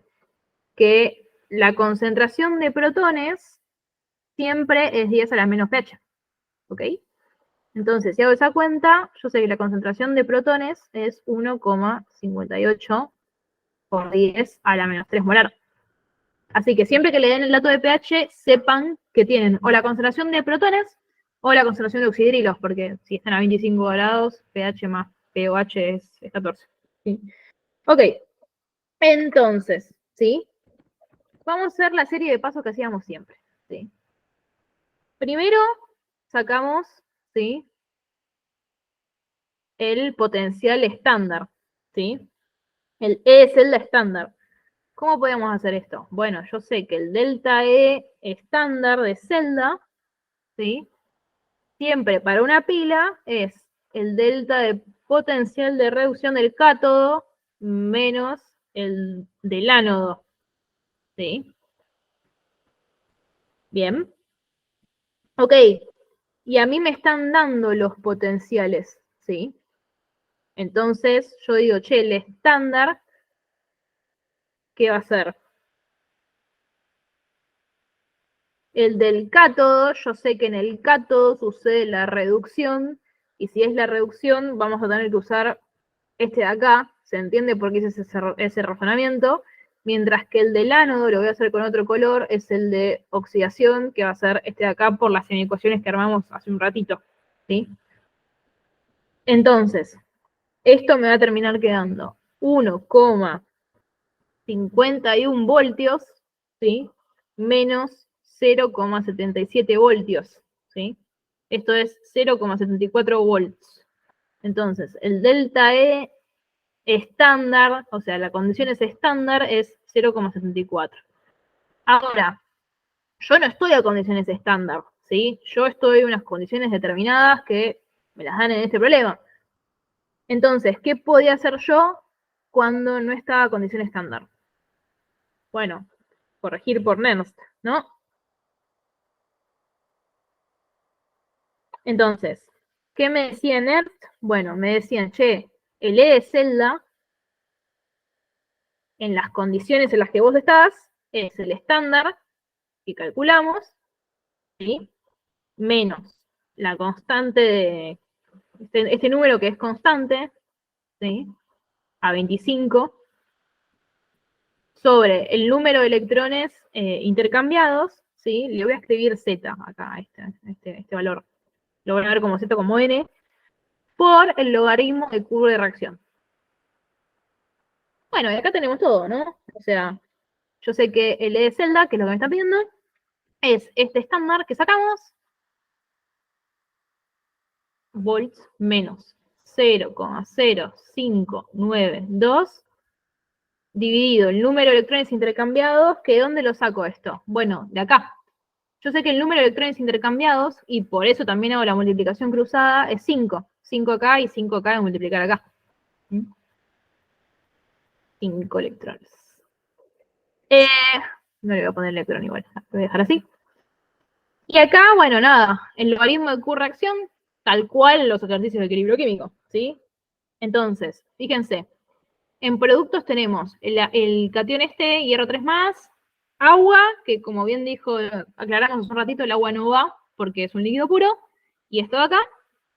que la concentración de protones siempre es 10 a la menos pH, ¿ok? Entonces, si hago esa cuenta, yo sé que la concentración de protones es 1,58 por 10 a la menos 3 molar. Así que siempre que le den el dato de pH, sepan que tienen o la concentración de protones o la concentración de oxidrilos, porque si están a 25 grados, pH más pOH es 14. ¿Sí? Ok, entonces, ¿sí? Vamos a hacer la serie de pasos que hacíamos siempre, ¿sí? Primero sacamos, ¿sí? El potencial estándar, ¿sí? El E celda estándar. ¿Cómo podemos hacer esto? Bueno, yo sé que el delta E estándar de celda, ¿sí? Siempre para una pila es el delta de potencial de reducción del cátodo menos el del ánodo, ¿sí? Bien. Ok, y a mí me están dando los potenciales, ¿sí? Entonces yo digo, che, el estándar, ¿qué va a ser? El del cátodo, yo sé que en el cátodo sucede la reducción, y si es la reducción, vamos a tener que usar este de acá, ¿se entiende por qué hice ese razonamiento? Mientras que el del ánodo, lo voy a hacer con otro color, es el de oxidación, que va a ser este de acá por las inecuaciones que armamos hace un ratito, ¿sí? Entonces, esto me va a terminar quedando 1,51 voltios, ¿sí? Menos 0,77 voltios, ¿sí? Esto es 0,74 volts. Entonces, el delta E estándar, o sea, la condición es estándar, es 0,74. Ahora, yo no estoy a condiciones estándar, ¿sí? Yo estoy en unas condiciones determinadas que me las dan en este problema. Entonces, ¿qué podía hacer yo cuando no estaba a condición estándar? Bueno, corregir por Nernst, ¿no? Entonces, ¿qué me decía Nernst? Bueno, me decían, che, el E de celda, en las condiciones en las que vos estás, es el estándar que calculamos, ¿sí? Menos la constante de este número que es constante, ¿sí? A 25, sobre el número de electrones intercambiados, ¿sí? Le voy a escribir Z acá, este valor. Lo voy a ver como Z como N, por el logaritmo de curva de reacción. Bueno, y acá tenemos todo, ¿no? O sea, yo sé que el E de celda, que es lo que me están pidiendo, es este estándar que sacamos, volts menos 0,0592 dividido el número de electrones intercambiados, que ¿dónde lo saco esto? Bueno, de acá. Yo sé que el número de electrones intercambiados, y por eso también hago la multiplicación cruzada, es 5. 5 acá y 5 acá de multiplicar acá. 5 electrones. No le voy a poner electrón igual, lo voy a dejar así. Y acá, bueno, nada, el logaritmo de Q-reacción, tal cual los ejercicios de equilibrio químico, ¿sí? Entonces, fíjense, en productos tenemos el catión hierro 3+, agua, que como bien dijo, aclaramos hace un ratito, el agua no va porque es un líquido puro, y esto de acá,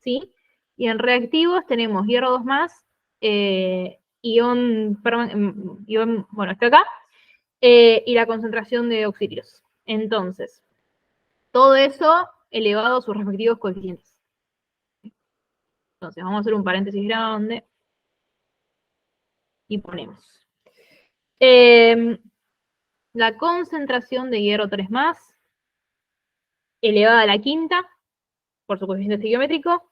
¿sí? Y en reactivos tenemos hierro 2+, ion, bueno, está acá, y la concentración de oxígenos. Entonces, todo eso elevado a sus respectivos coeficientes. Entonces, vamos a hacer un paréntesis grande y ponemos la concentración de hierro 3+, elevada a la quinta, por su coeficiente estequiométrico,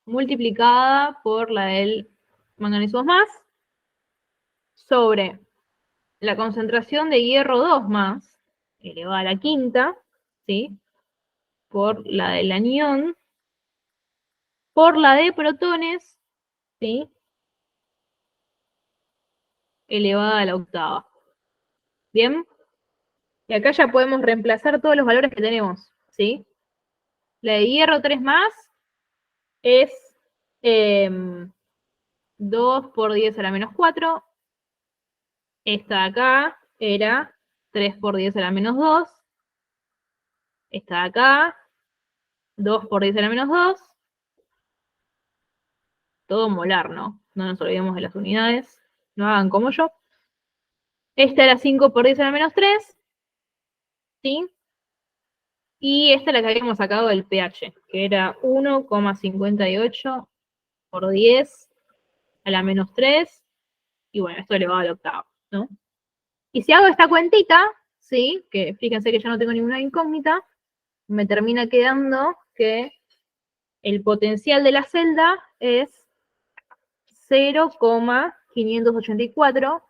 multiplicada por la del manganeso 2+, sobre la concentración de hierro 2+, elevada a la quinta, ¿sí? Por la del anión, por la de protones, ¿sí? Elevada a la octava. ¿Bien? Y acá ya podemos reemplazar todos los valores que tenemos, ¿sí? La de hierro 3+ es 2 por 10 a la menos 4. Esta de acá era 3 por 10 a la menos 2. Esta de acá, 2 por 10 a la menos 2. Todo molar, ¿no? No nos olvidemos de las unidades. No hagan como yo. Esta era 5 por 10 a la menos 3. ¿Sí? Y esta es la que habíamos sacado del pH, que era 1,58 por 10 a la menos 3. Y bueno, esto elevado al octavo, ¿no? Y si hago esta cuentita, ¿sí? Que fíjense que ya no tengo ninguna incógnita, me termina quedando que el potencial de la celda es 0,584,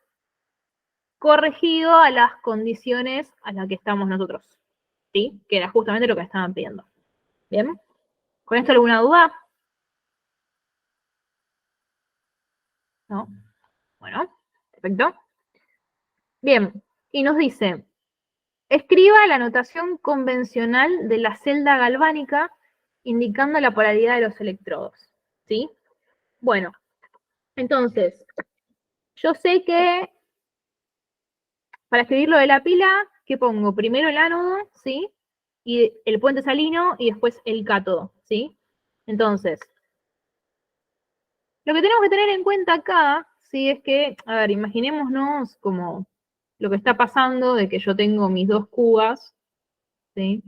corregido a las condiciones a las que estamos nosotros, ¿sí? Que era justamente lo que estaban pidiendo. ¿Bien? ¿Con esto alguna duda? ¿No? Bueno, perfecto. Bien, y nos dice, escriba la notación convencional de la celda galvánica indicando la polaridad de los electrodos, ¿sí? Bueno, entonces, yo sé que para escribir lo de la pila, ¿qué pongo? Primero el ánodo, ¿sí? Y el puente salino y después el cátodo, ¿sí? Entonces, lo que tenemos que tener en cuenta acá, ¿sí? Es que, a ver, imaginémonos como lo que está pasando de que yo tengo mis dos cubas, ¿sí?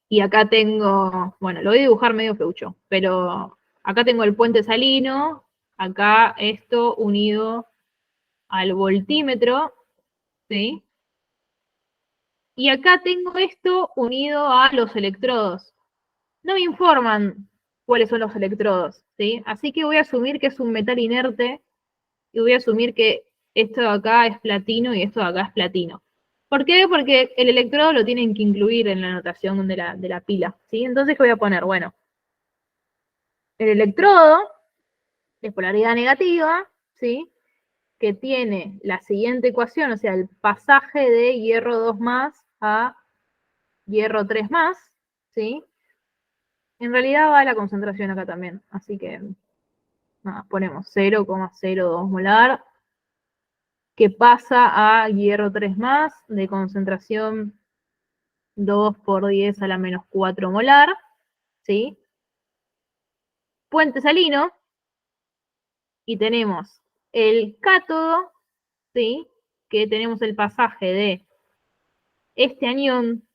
Y acá tengo, bueno, lo voy a dibujar medio feucho, pero acá tengo el puente salino, acá esto unido al voltímetro, ¿sí? Y acá tengo esto unido a los electrodos. No me informan cuáles son los electrodos, ¿sí? Así que voy a asumir que es un metal inerte y voy a asumir que esto de acá es platino y esto de acá es platino. ¿Por qué? Porque el electrodo lo tienen que incluir en la notación de la pila, ¿sí? Entonces, ¿qué voy a poner? Bueno, el electrodo de polaridad negativa, ¿sí? Que tiene la siguiente ecuación, o sea, el pasaje de hierro 2+ a hierro 3+, ¿sí? En realidad va la concentración acá también, así que nada, ponemos 0,02 molar, que pasa a hierro 3+, de concentración 2 por 10 a la menos 4 molar, ¿sí? Puente salino, y tenemos el cátodo, ¿sí? Que tenemos el pasaje de este anión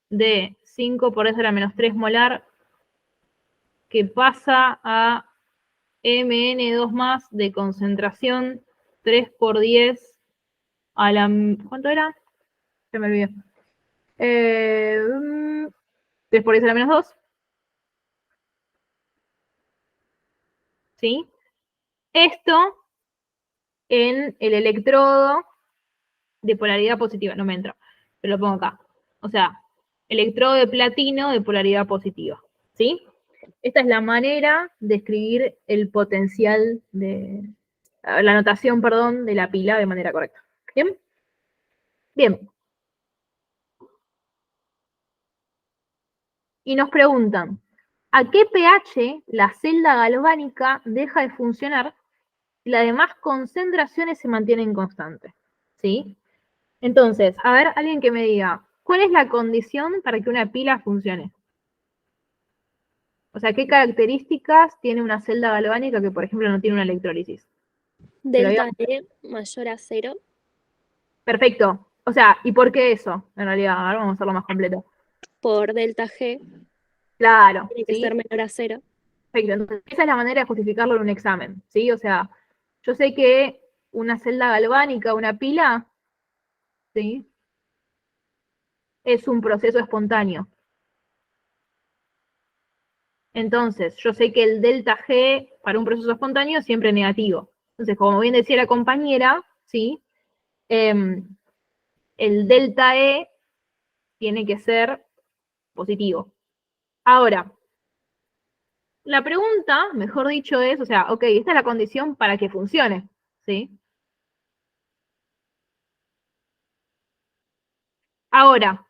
de 5 por 10 a la menos 3 molar, que pasa a Mn2+ de concentración 3 por 10 a la... ¿Cuánto era? Se me olvidó. 3 por 10 a la menos 2. ¿Sí? Esto en el electrodo de polaridad positiva. No me entra, pero lo pongo acá. O sea, electrodo de platino de polaridad positiva. ¿Sí? Esta es la manera de escribir el potencial de... la notación, perdón, de la pila de manera correcta. ¿Bien? Bien. Y nos preguntan, ¿a qué pH la celda galvánica deja de funcionar y las demás concentraciones se mantienen constantes? ¿Sí? Entonces, a ver, alguien que me diga, ¿cuál es la condición para que una pila funcione? O sea, ¿qué características tiene una celda galvánica que, por ejemplo, no tiene una electrólisis? Delta E mayor a 0. Perfecto. O sea, ¿y por qué eso? En realidad, ahora vamos a hacerlo más completo. Por delta G Claro, tiene que ¿sí? ser menor a 0. Perfecto. Entonces, esa es la manera de justificarlo en un examen, ¿sí? O sea, yo sé que una celda galvánica, una pila, ¿sí? Es un proceso espontáneo. Entonces, yo sé que el delta G para un proceso espontáneo es siempre negativo. Entonces, como bien decía la compañera, ¿sí? El delta E tiene que ser positivo. Ahora, la pregunta, mejor dicho, es, o sea, ok, esta es la condición para que funcione, ¿sí? Ahora,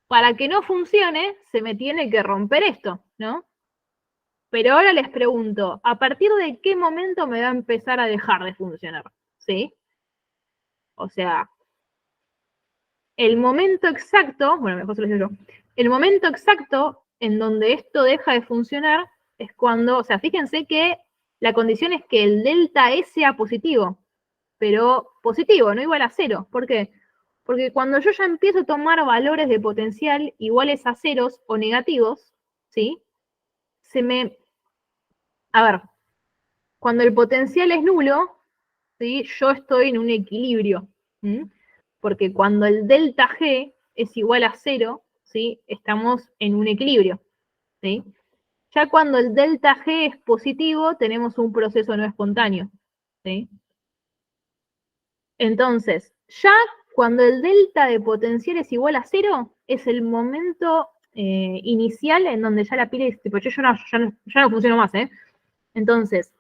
para que no funcione, se me tiene que romper esto, ¿no? Pero ahora les pregunto, ¿a partir de qué momento me va a empezar a dejar de funcionar? ¿Sí? O sea, el momento exacto, bueno, mejor se lo digo yo, el momento exacto en donde esto deja de funcionar es cuando, o sea, fíjense que la condición es que el delta E sea positivo, pero positivo, no igual a 0. ¿Por qué? Porque cuando yo ya empiezo a tomar valores de potencial iguales a ceros o negativos, ¿sí? A ver, cuando el potencial es nulo, ¿sí? Yo estoy en un equilibrio, ¿sí? Porque cuando el delta G es igual a 0, ¿sí? Estamos en un equilibrio, ¿sí? Ya cuando el delta G es positivo, tenemos un proceso no espontáneo, ¿sí? Entonces, ya cuando el delta de potencial es igual a 0, es el momento inicial en donde ya la pila dice, tipo, ya no funciono más, ¿eh? Entonces,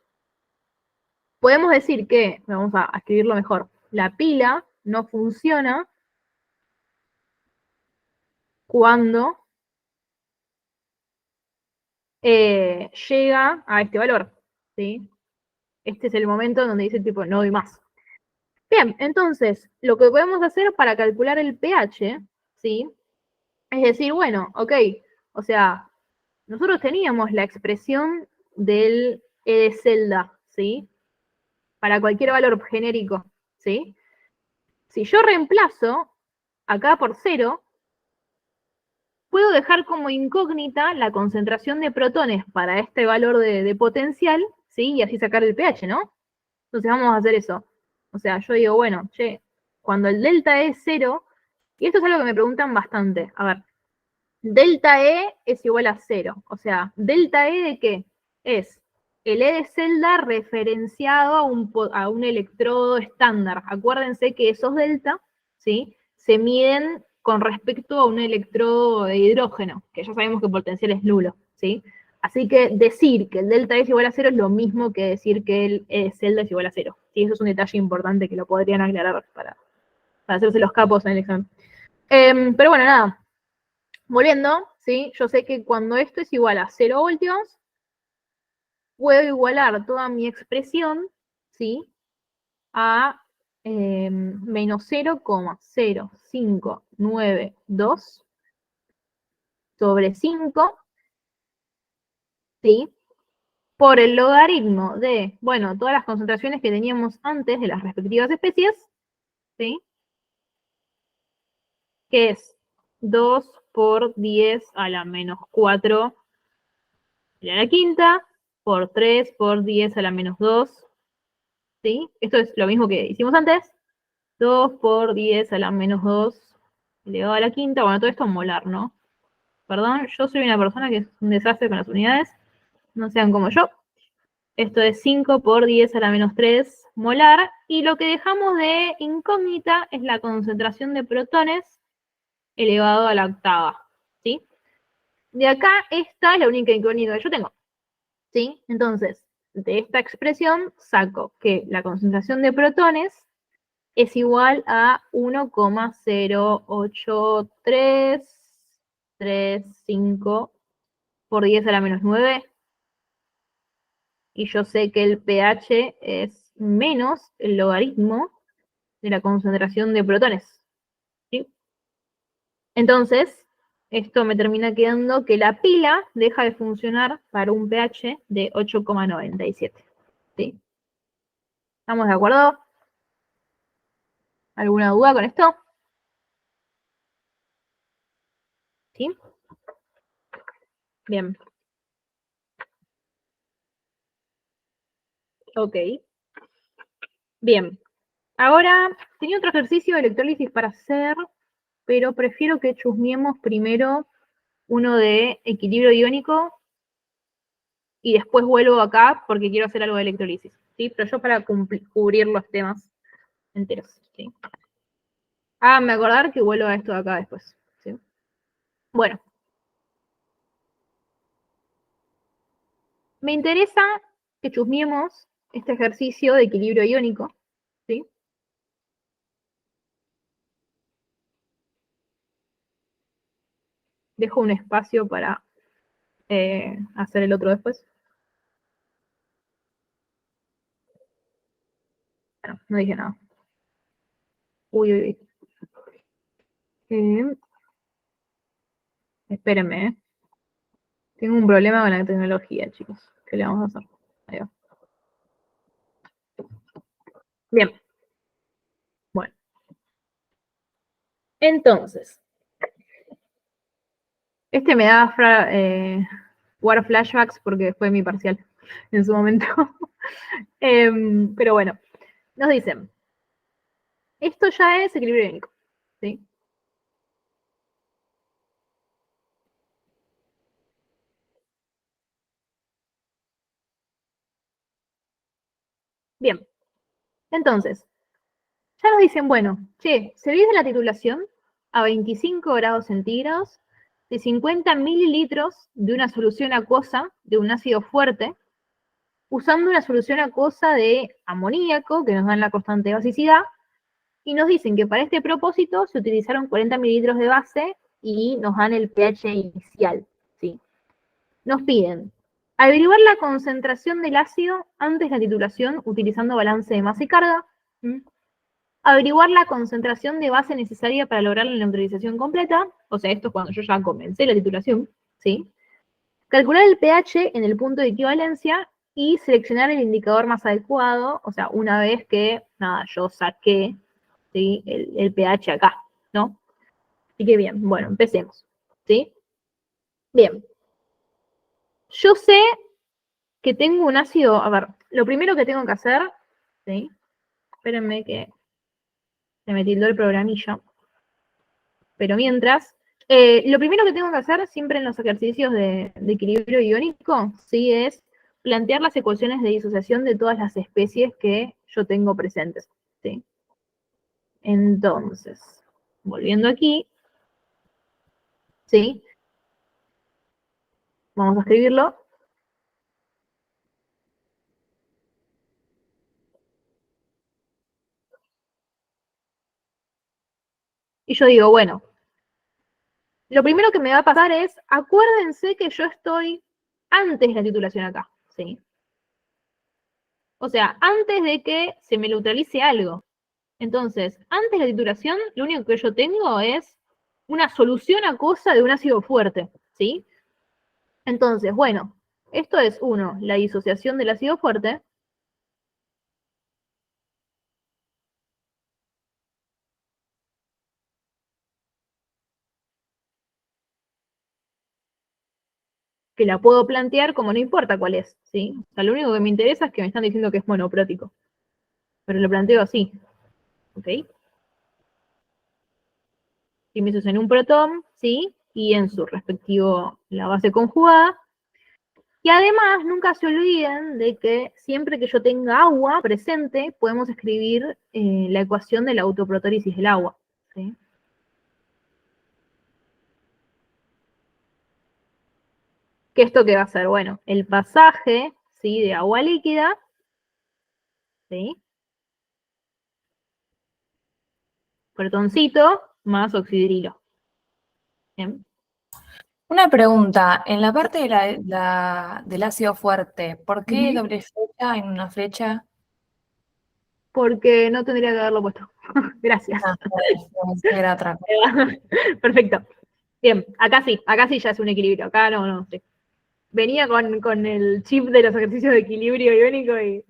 podemos decir que, vamos a escribirlo mejor, la pila no funciona cuando llega a este valor, ¿sí? Este es el momento donde dice tipo, no doy más. Bien, entonces, lo que podemos hacer para calcular el pH, ¿sí? Es decir, bueno, ok, o sea, nosotros teníamos la expresión del E de celda, ¿sí? Para cualquier valor genérico, ¿sí? Si yo reemplazo acá por 0, puedo dejar como incógnita la concentración de protones para este valor de potencial, ¿sí? Y así sacar el pH, ¿no? Entonces vamos a hacer eso. O sea, yo digo, bueno, che, cuando el delta E es 0, y esto es algo que me preguntan bastante. A ver, delta E es igual a 0. O sea, ¿delta E de qué? Es el E de celda referenciado a un electrodo estándar. Acuérdense que esos delta, ¿sí? Se miden con respecto a un electrodo de hidrógeno, que ya sabemos que el potencial es nulo, ¿sí? Así que decir que el delta E es igual a 0 es lo mismo que decir que el E de celda es igual a 0. ¿Sí? Eso es un detalle importante que lo podrían aclarar para hacerse los capos en el examen. Pero bueno, nada. Volviendo, ¿sí? Yo sé que cuando esto es igual a 0 voltios, puedo igualar toda mi expresión, ¿sí? A menos 0,0592 sobre 5, ¿sí? Por el logaritmo de, bueno, todas las concentraciones que teníamos antes de las respectivas especies, ¿sí? Que es 2 por 10 a la menos 4 a la quinta, por 3 por 10 a la menos 2, ¿sí? Esto es lo mismo que hicimos antes. 2 por 10 a la menos 2 elevado a la quinta. Bueno, todo esto en molar, ¿no? Perdón, yo soy una persona que es un desastre con las unidades. No sean como yo. Esto es 5 por 10 a la menos 3 molar. Y lo que dejamos de incógnita es la concentración de protones elevado a la octava, ¿sí? De acá, esta es la única incógnita que yo tengo, ¿sí? Entonces, de esta expresión saco que la concentración de protones es igual a 1,083335 por 10 a la menos 9. Y yo sé que el pH es menos el logaritmo de la concentración de protones, ¿sí? Entonces, esto me termina quedando que la pila deja de funcionar para un pH de 8,97. ¿Sí? ¿Estamos de acuerdo? ¿Alguna duda con esto? ¿Sí? Bien. Ok. Bien. Ahora, tenía otro ejercicio de electrólisis para hacer, pero prefiero que chusmiemos primero uno de equilibrio iónico y después vuelvo acá porque quiero hacer algo de electrólisis, ¿sí? Pero yo para cubrir los temas enteros, ¿sí? Me acordar que vuelvo a esto de acá después, ¿sí? Bueno. Me interesa que chusmiemos este ejercicio de equilibrio iónico, ¿sí? Dejo un espacio para hacer el otro después. Bueno, no dije nada. Uy, uy, uy. Espérenme, ¿eh? Tengo un problema con la tecnología, chicos. ¿Qué le vamos a hacer? Ahí va. Bien. Bueno. Entonces. Este me da war flashbacks porque fue mi parcial en su momento. Pero bueno. Nos dicen. Esto ya es equilibrio iónico, ¿sí? Bien. Entonces, ya nos dicen, bueno, che, se dice la titulación a 25 grados centígrados de 50 mililitros de una solución acuosa de un ácido fuerte, usando una solución acuosa de amoníaco, que nos dan la constante de basicidad, y nos dicen que para este propósito se utilizaron 40 mililitros de base y nos dan el pH inicial, ¿sí? Nos piden averiguar la concentración del ácido antes de la titulación utilizando balance de masa y carga, averiguar la concentración de base necesaria para lograr la neutralización completa, o sea, esto es cuando yo ya comencé la titulación, ¿sí? Calcular el pH en el punto de equivalencia y seleccionar el indicador más adecuado, o sea, una vez que, nada, yo saqué, ¿sí? el pH acá, ¿no? Así que bien, bueno, empecemos, ¿sí? Bien. Yo sé que tengo un ácido, a ver, lo primero que tengo que hacer, ¿sí? Espérenme que se me tildó el programilla. Pero mientras, lo primero que tengo que hacer siempre en los ejercicios de equilibrio iónico, sí, es plantear las ecuaciones de disociación de todas las especies que yo tengo presentes, ¿sí? Entonces, volviendo aquí, ¿sí? Vamos a escribirlo. Y yo digo, bueno, lo primero que me va a pasar es, acuérdense que yo estoy antes de la titulación acá, ¿sí? O sea, antes de que se me neutralice algo. Entonces, antes de la titulación, lo único que yo tengo es una solución acuosa de un ácido fuerte, ¿sí? Entonces, bueno, esto es uno, la disociación del ácido fuerte. Que la puedo plantear como no importa cuál es, ¿sí? O sea, lo único que me interesa es que me están diciendo que es monoprótico. Pero lo planteo así, ¿ok? Químicos en un protón, ¿sí? Y en su respectivo, la base conjugada. Y además, nunca se olviden de que siempre que yo tenga agua presente, podemos escribir la ecuación de la autoprotólisis del agua, ¿sí? ¿Qué esto qué va a ser? Bueno, el pasaje, ¿sí? De agua líquida, ¿sí? Protoncito más oxidrilo. ¿Bien? Una pregunta, en la parte de del ácido fuerte, ¿por qué doble flecha en una flecha? Porque no tendría que haberlo puesto. Gracias. Era otra cosa. Perfecto. Bien, acá sí ya es un equilibrio. Acá no, sí. Venía con el chip de los ejercicios de equilibrio iónico y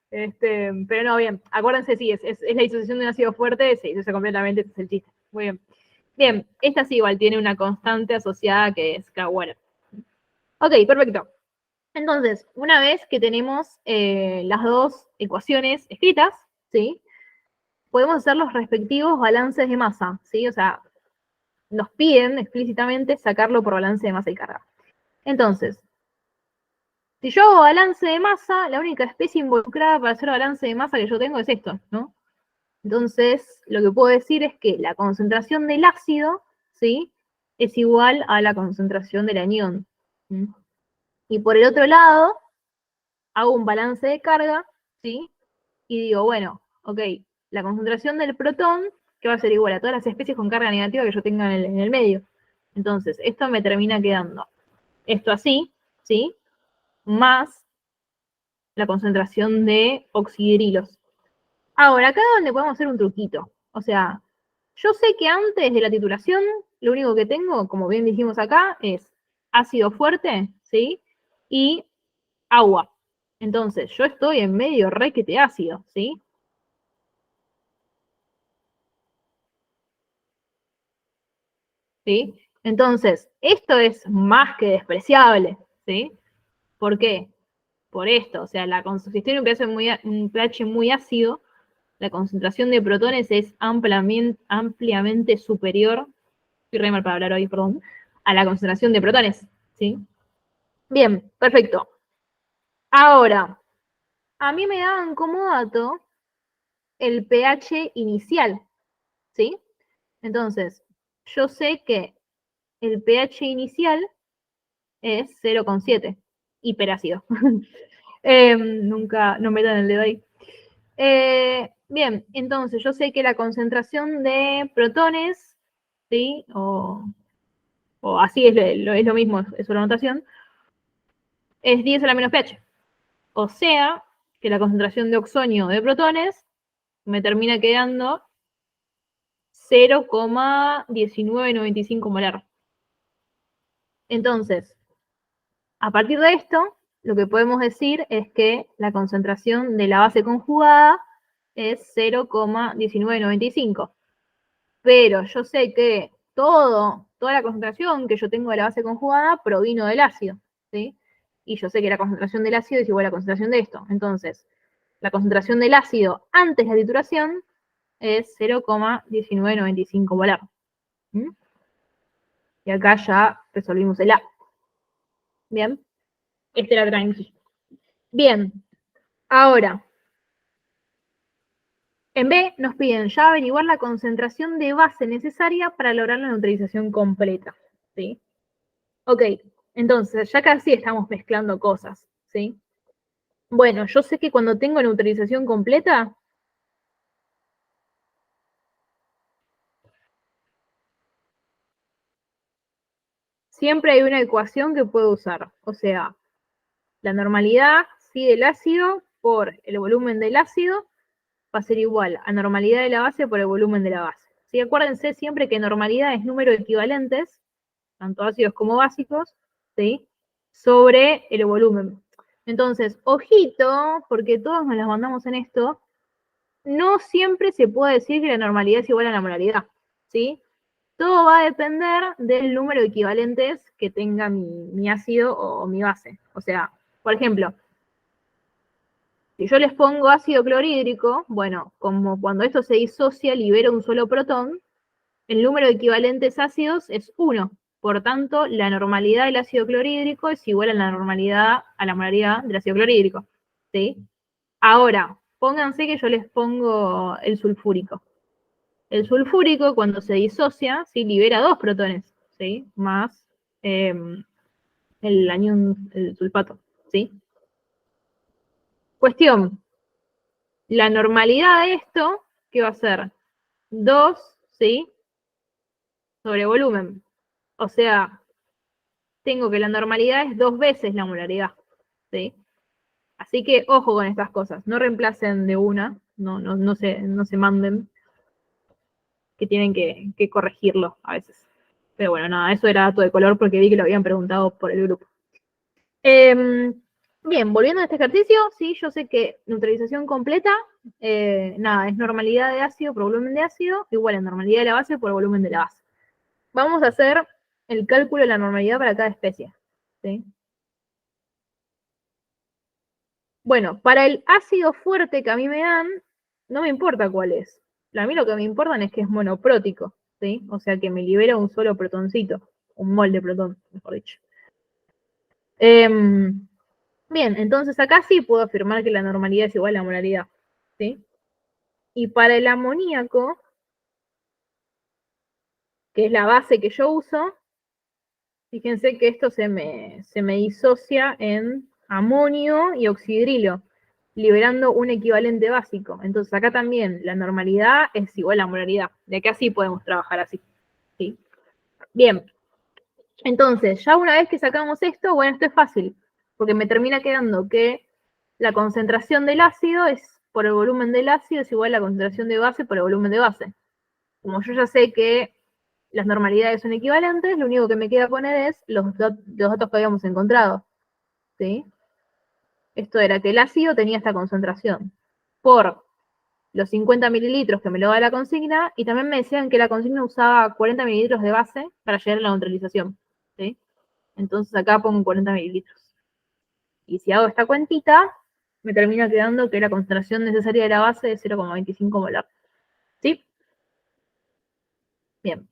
pero no, bien. Acuérdense, sí, es la disociación de un ácido fuerte, se disocia completamente, ese es el chiste. Muy bien. Bien, esta sí igual tiene una constante asociada que es K-Water. Ok, perfecto. Entonces, una vez que tenemos las dos ecuaciones escritas, ¿sí? Podemos hacer los respectivos balances de masa, ¿sí? O sea, nos piden explícitamente sacarlo por balance de masa y carga. Entonces, si yo hago balance de masa, la única especie involucrada para hacer balance de masa que yo tengo es esto, ¿no? Entonces, lo que puedo decir es que la concentración del ácido, ¿sí? Es igual a la concentración del anión. ¿Sí? Y por el otro lado, hago un balance de carga, ¿sí? Y digo, bueno, ok, la concentración del protón, que va a ser igual a todas las especies con carga negativa que yo tenga en el medio. Entonces, esto me termina quedando esto así, ¿sí? Más la concentración de oxidrilos. Ahora, acá es donde podemos hacer un truquito. O sea, yo sé que antes de la titulación, lo único que tengo, como bien dijimos acá, es ácido fuerte, ¿sí? Y agua. Entonces, yo estoy en medio requete ácido, ¿sí? ¿Sí? Entonces, esto es más que despreciable, ¿sí? ¿Por qué? Por esto, o sea, si tiene un pH muy ácido, la concentración de protones es ampliamente superior, estoy re mal para hablar hoy, perdón, a la concentración de protones, ¿sí? Bien, perfecto. Ahora, a mí me daban como dato el pH inicial, ¿sí? Entonces, yo sé que el pH inicial es 0,7, hiperácido. Nunca, no metan el dedo ahí. Bien, entonces yo sé que la concentración de protones, ¿sí? O así es lo mismo, es una notación, es 10 a la menos pH. O sea, que la concentración de oxonio de protones me termina quedando 0,1995 molar. Entonces, a partir de esto, lo que podemos decir es que la concentración de la base conjugada es 0,1995. Pero yo sé que toda la concentración que yo tengo de la base conjugada provino del ácido, ¿sí? Y yo sé que la concentración del ácido es igual a la concentración de esto. Entonces, la concentración del ácido antes de la titulación es 0,1995 molar. ¿Mm? Y acá ya resolvimos el A. Bien, este era tranqui. Bien, ahora, en B nos piden ya averiguar la concentración de base necesaria para lograr la neutralización completa, ¿sí? Ok, entonces, ya casi estamos mezclando cosas, ¿sí? Bueno, yo sé que cuando tengo neutralización completa, siempre hay una ecuación que puedo usar. O sea, la normalidad, ¿sí? Del ácido por el volumen del ácido va a ser igual a normalidad de la base por el volumen de la base. ¿Sí? Acuérdense siempre que normalidad es número de equivalentes, tanto ácidos como básicos, ¿sí? Sobre el volumen. Entonces, ojito, porque todos nos las mandamos en esto, no siempre se puede decir que la normalidad es igual a la molaridad, ¿sí? Todo va a depender del número de equivalentes que tenga mi ácido o mi base. O sea, por ejemplo, si yo les pongo ácido clorhídrico, bueno, como cuando esto se disocia libera un solo protón, el número de equivalentes ácidos es 1. Por tanto, la normalidad del ácido clorhídrico es igual a la normalidad, a la molaridad del ácido clorhídrico, ¿sí? Ahora, pónganse que yo les pongo el sulfúrico. El sulfúrico, cuando se disocia, ¿sí? Libera 2 protones, ¿sí? Más el anión, el sulfato, ¿sí? Cuestión, la normalidad de esto, ¿qué va a ser? 2, ¿sí? Sobre volumen. O sea, tengo que la normalidad es 2 veces la molaridad, ¿sí? Así que ojo con estas cosas, no reemplacen de una, no se manden, que tienen que corregirlo a veces. Pero bueno, nada, eso era dato de color porque vi que lo habían preguntado por el grupo. Bien, volviendo a este ejercicio, sí, yo sé que neutralización completa, nada, es normalidad de ácido por volumen de ácido igual a normalidad de la base por volumen de la base. Vamos a hacer el cálculo de la normalidad para cada especie. ¿Sí? Bueno, para el ácido fuerte que a mí me dan, no me importa cuál es. A mí lo que me importa es que es monoprótico, ¿sí? O sea que me libera un solo protoncito, un mol de protón, mejor dicho. Bien, entonces acá sí puedo afirmar que la normalidad es igual a la molaridad, ¿sí? Y para el amoníaco, que es la base que yo uso, fíjense que esto se me disocia en amonio y oxidrilo, liberando un equivalente básico. Entonces acá también la normalidad es igual a la molaridad. De acá sí podemos trabajar así, ¿sí? Bien, entonces ya una vez que sacamos esto, bueno, esto es fácil, porque me termina quedando que la concentración del ácido es por el volumen del ácido es igual a la concentración de base por el volumen de base. Como yo ya sé que las normalidades son equivalentes, lo único que me queda poner es los datos que habíamos encontrado. ¿Sí? Esto era que el ácido tenía esta concentración por los 50 mililitros que me lo da la consigna, y también me decían que la consigna usaba 40 mililitros de base para llegar a la neutralización. ¿Sí? Entonces acá pongo 40 mililitros. Y si hago esta cuentita, me termina quedando que la concentración necesaria de la base es 0,25 molar. ¿Sí? Bien.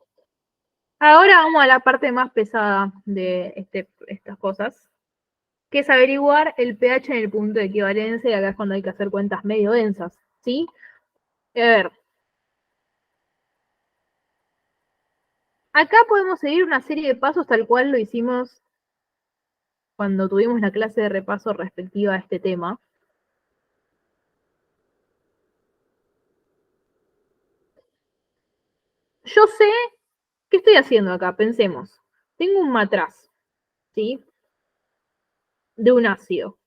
Ahora vamos a la parte más pesada de estas cosas, que es averiguar el pH en el punto de equivalencia, y acá es cuando hay que hacer cuentas medio densas, ¿sí? A ver. Acá podemos seguir una serie de pasos tal cual lo hicimos cuando tuvimos la clase de repaso respectiva a este tema. Yo sé, ¿qué estoy haciendo acá? Pensemos. Tengo un matraz, ¿sí? De un ácido.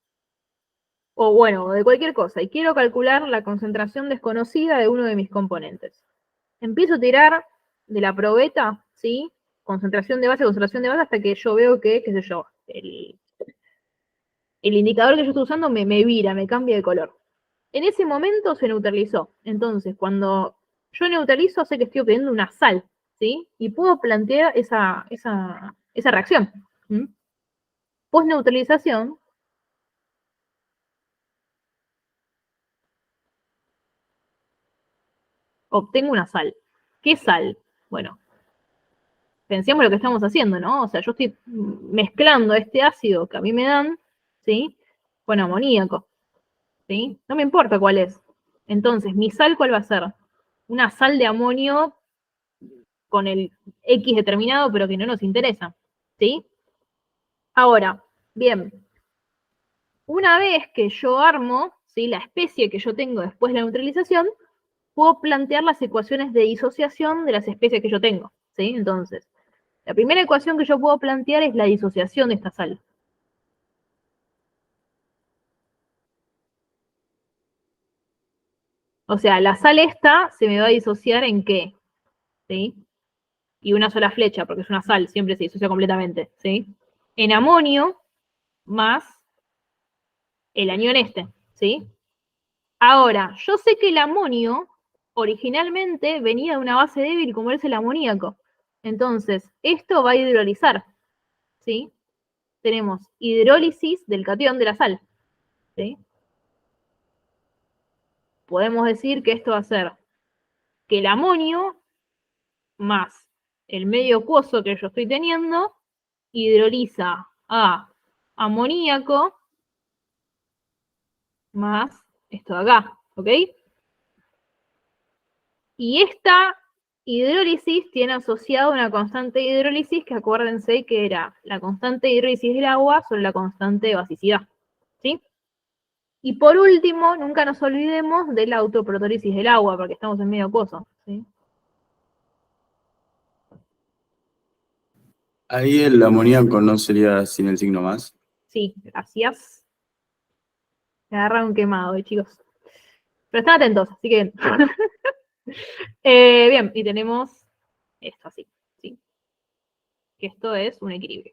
O bueno, de cualquier cosa, y quiero calcular la concentración desconocida de uno de mis componentes. Empiezo a tirar de la probeta, ¿sí? Concentración de base, hasta que yo veo que, qué sé yo, el indicador que yo estoy usando me vira, me cambia de color. En ese momento se neutralizó. Entonces, cuando yo neutralizo, sé que estoy obteniendo una sal, ¿sí? Y puedo plantear esa reacción. Post-neutralización, obtengo una sal. ¿Qué sal? Bueno, pensemos lo que estamos haciendo, ¿no? O sea, yo estoy mezclando este ácido que a mí me dan, ¿sí? Con amoníaco, ¿sí? No me importa cuál es. Entonces, ¿mi sal cuál va a ser? Una sal de amonio con el X determinado, pero que no nos interesa, ¿sí? Ahora, bien, una vez que yo armo, ¿sí? La especie que yo tengo después de la neutralización, puedo plantear las ecuaciones de disociación de las especies que yo tengo, ¿sí? Entonces, la primera ecuación que yo puedo plantear es la disociación de esta sal. O sea, la sal esta se me va a disociar en qué, ¿sí? Y una sola flecha, porque es una sal, siempre se disocia completamente, ¿sí? En amonio más el anión este, ¿sí? Ahora, yo sé que el amonio originalmente venía de una base débil como es el amoníaco. Entonces, esto va a hidrolizar, ¿sí? Tenemos hidrólisis del catión de la sal, ¿sí? Podemos decir que esto va a ser que el amonio más el medio acuoso que yo estoy teniendo hidroliza a amoníaco más esto de acá, ¿ok? Y esta hidrólisis tiene asociado una constante de hidrólisis que acuérdense que era la constante de hidrólisis del agua sobre la constante de basicidad, ¿sí? Y por último, nunca nos olvidemos de la autoprotólisis del agua, porque estamos en medio acuoso, ¿sí? Ahí el amoníaco no sería sin el signo más. Sí, gracias. Me agarraron quemado, chicos. Pero están atentos, así que... bien, y tenemos esto así, ¿sí? que esto es un equilibrio.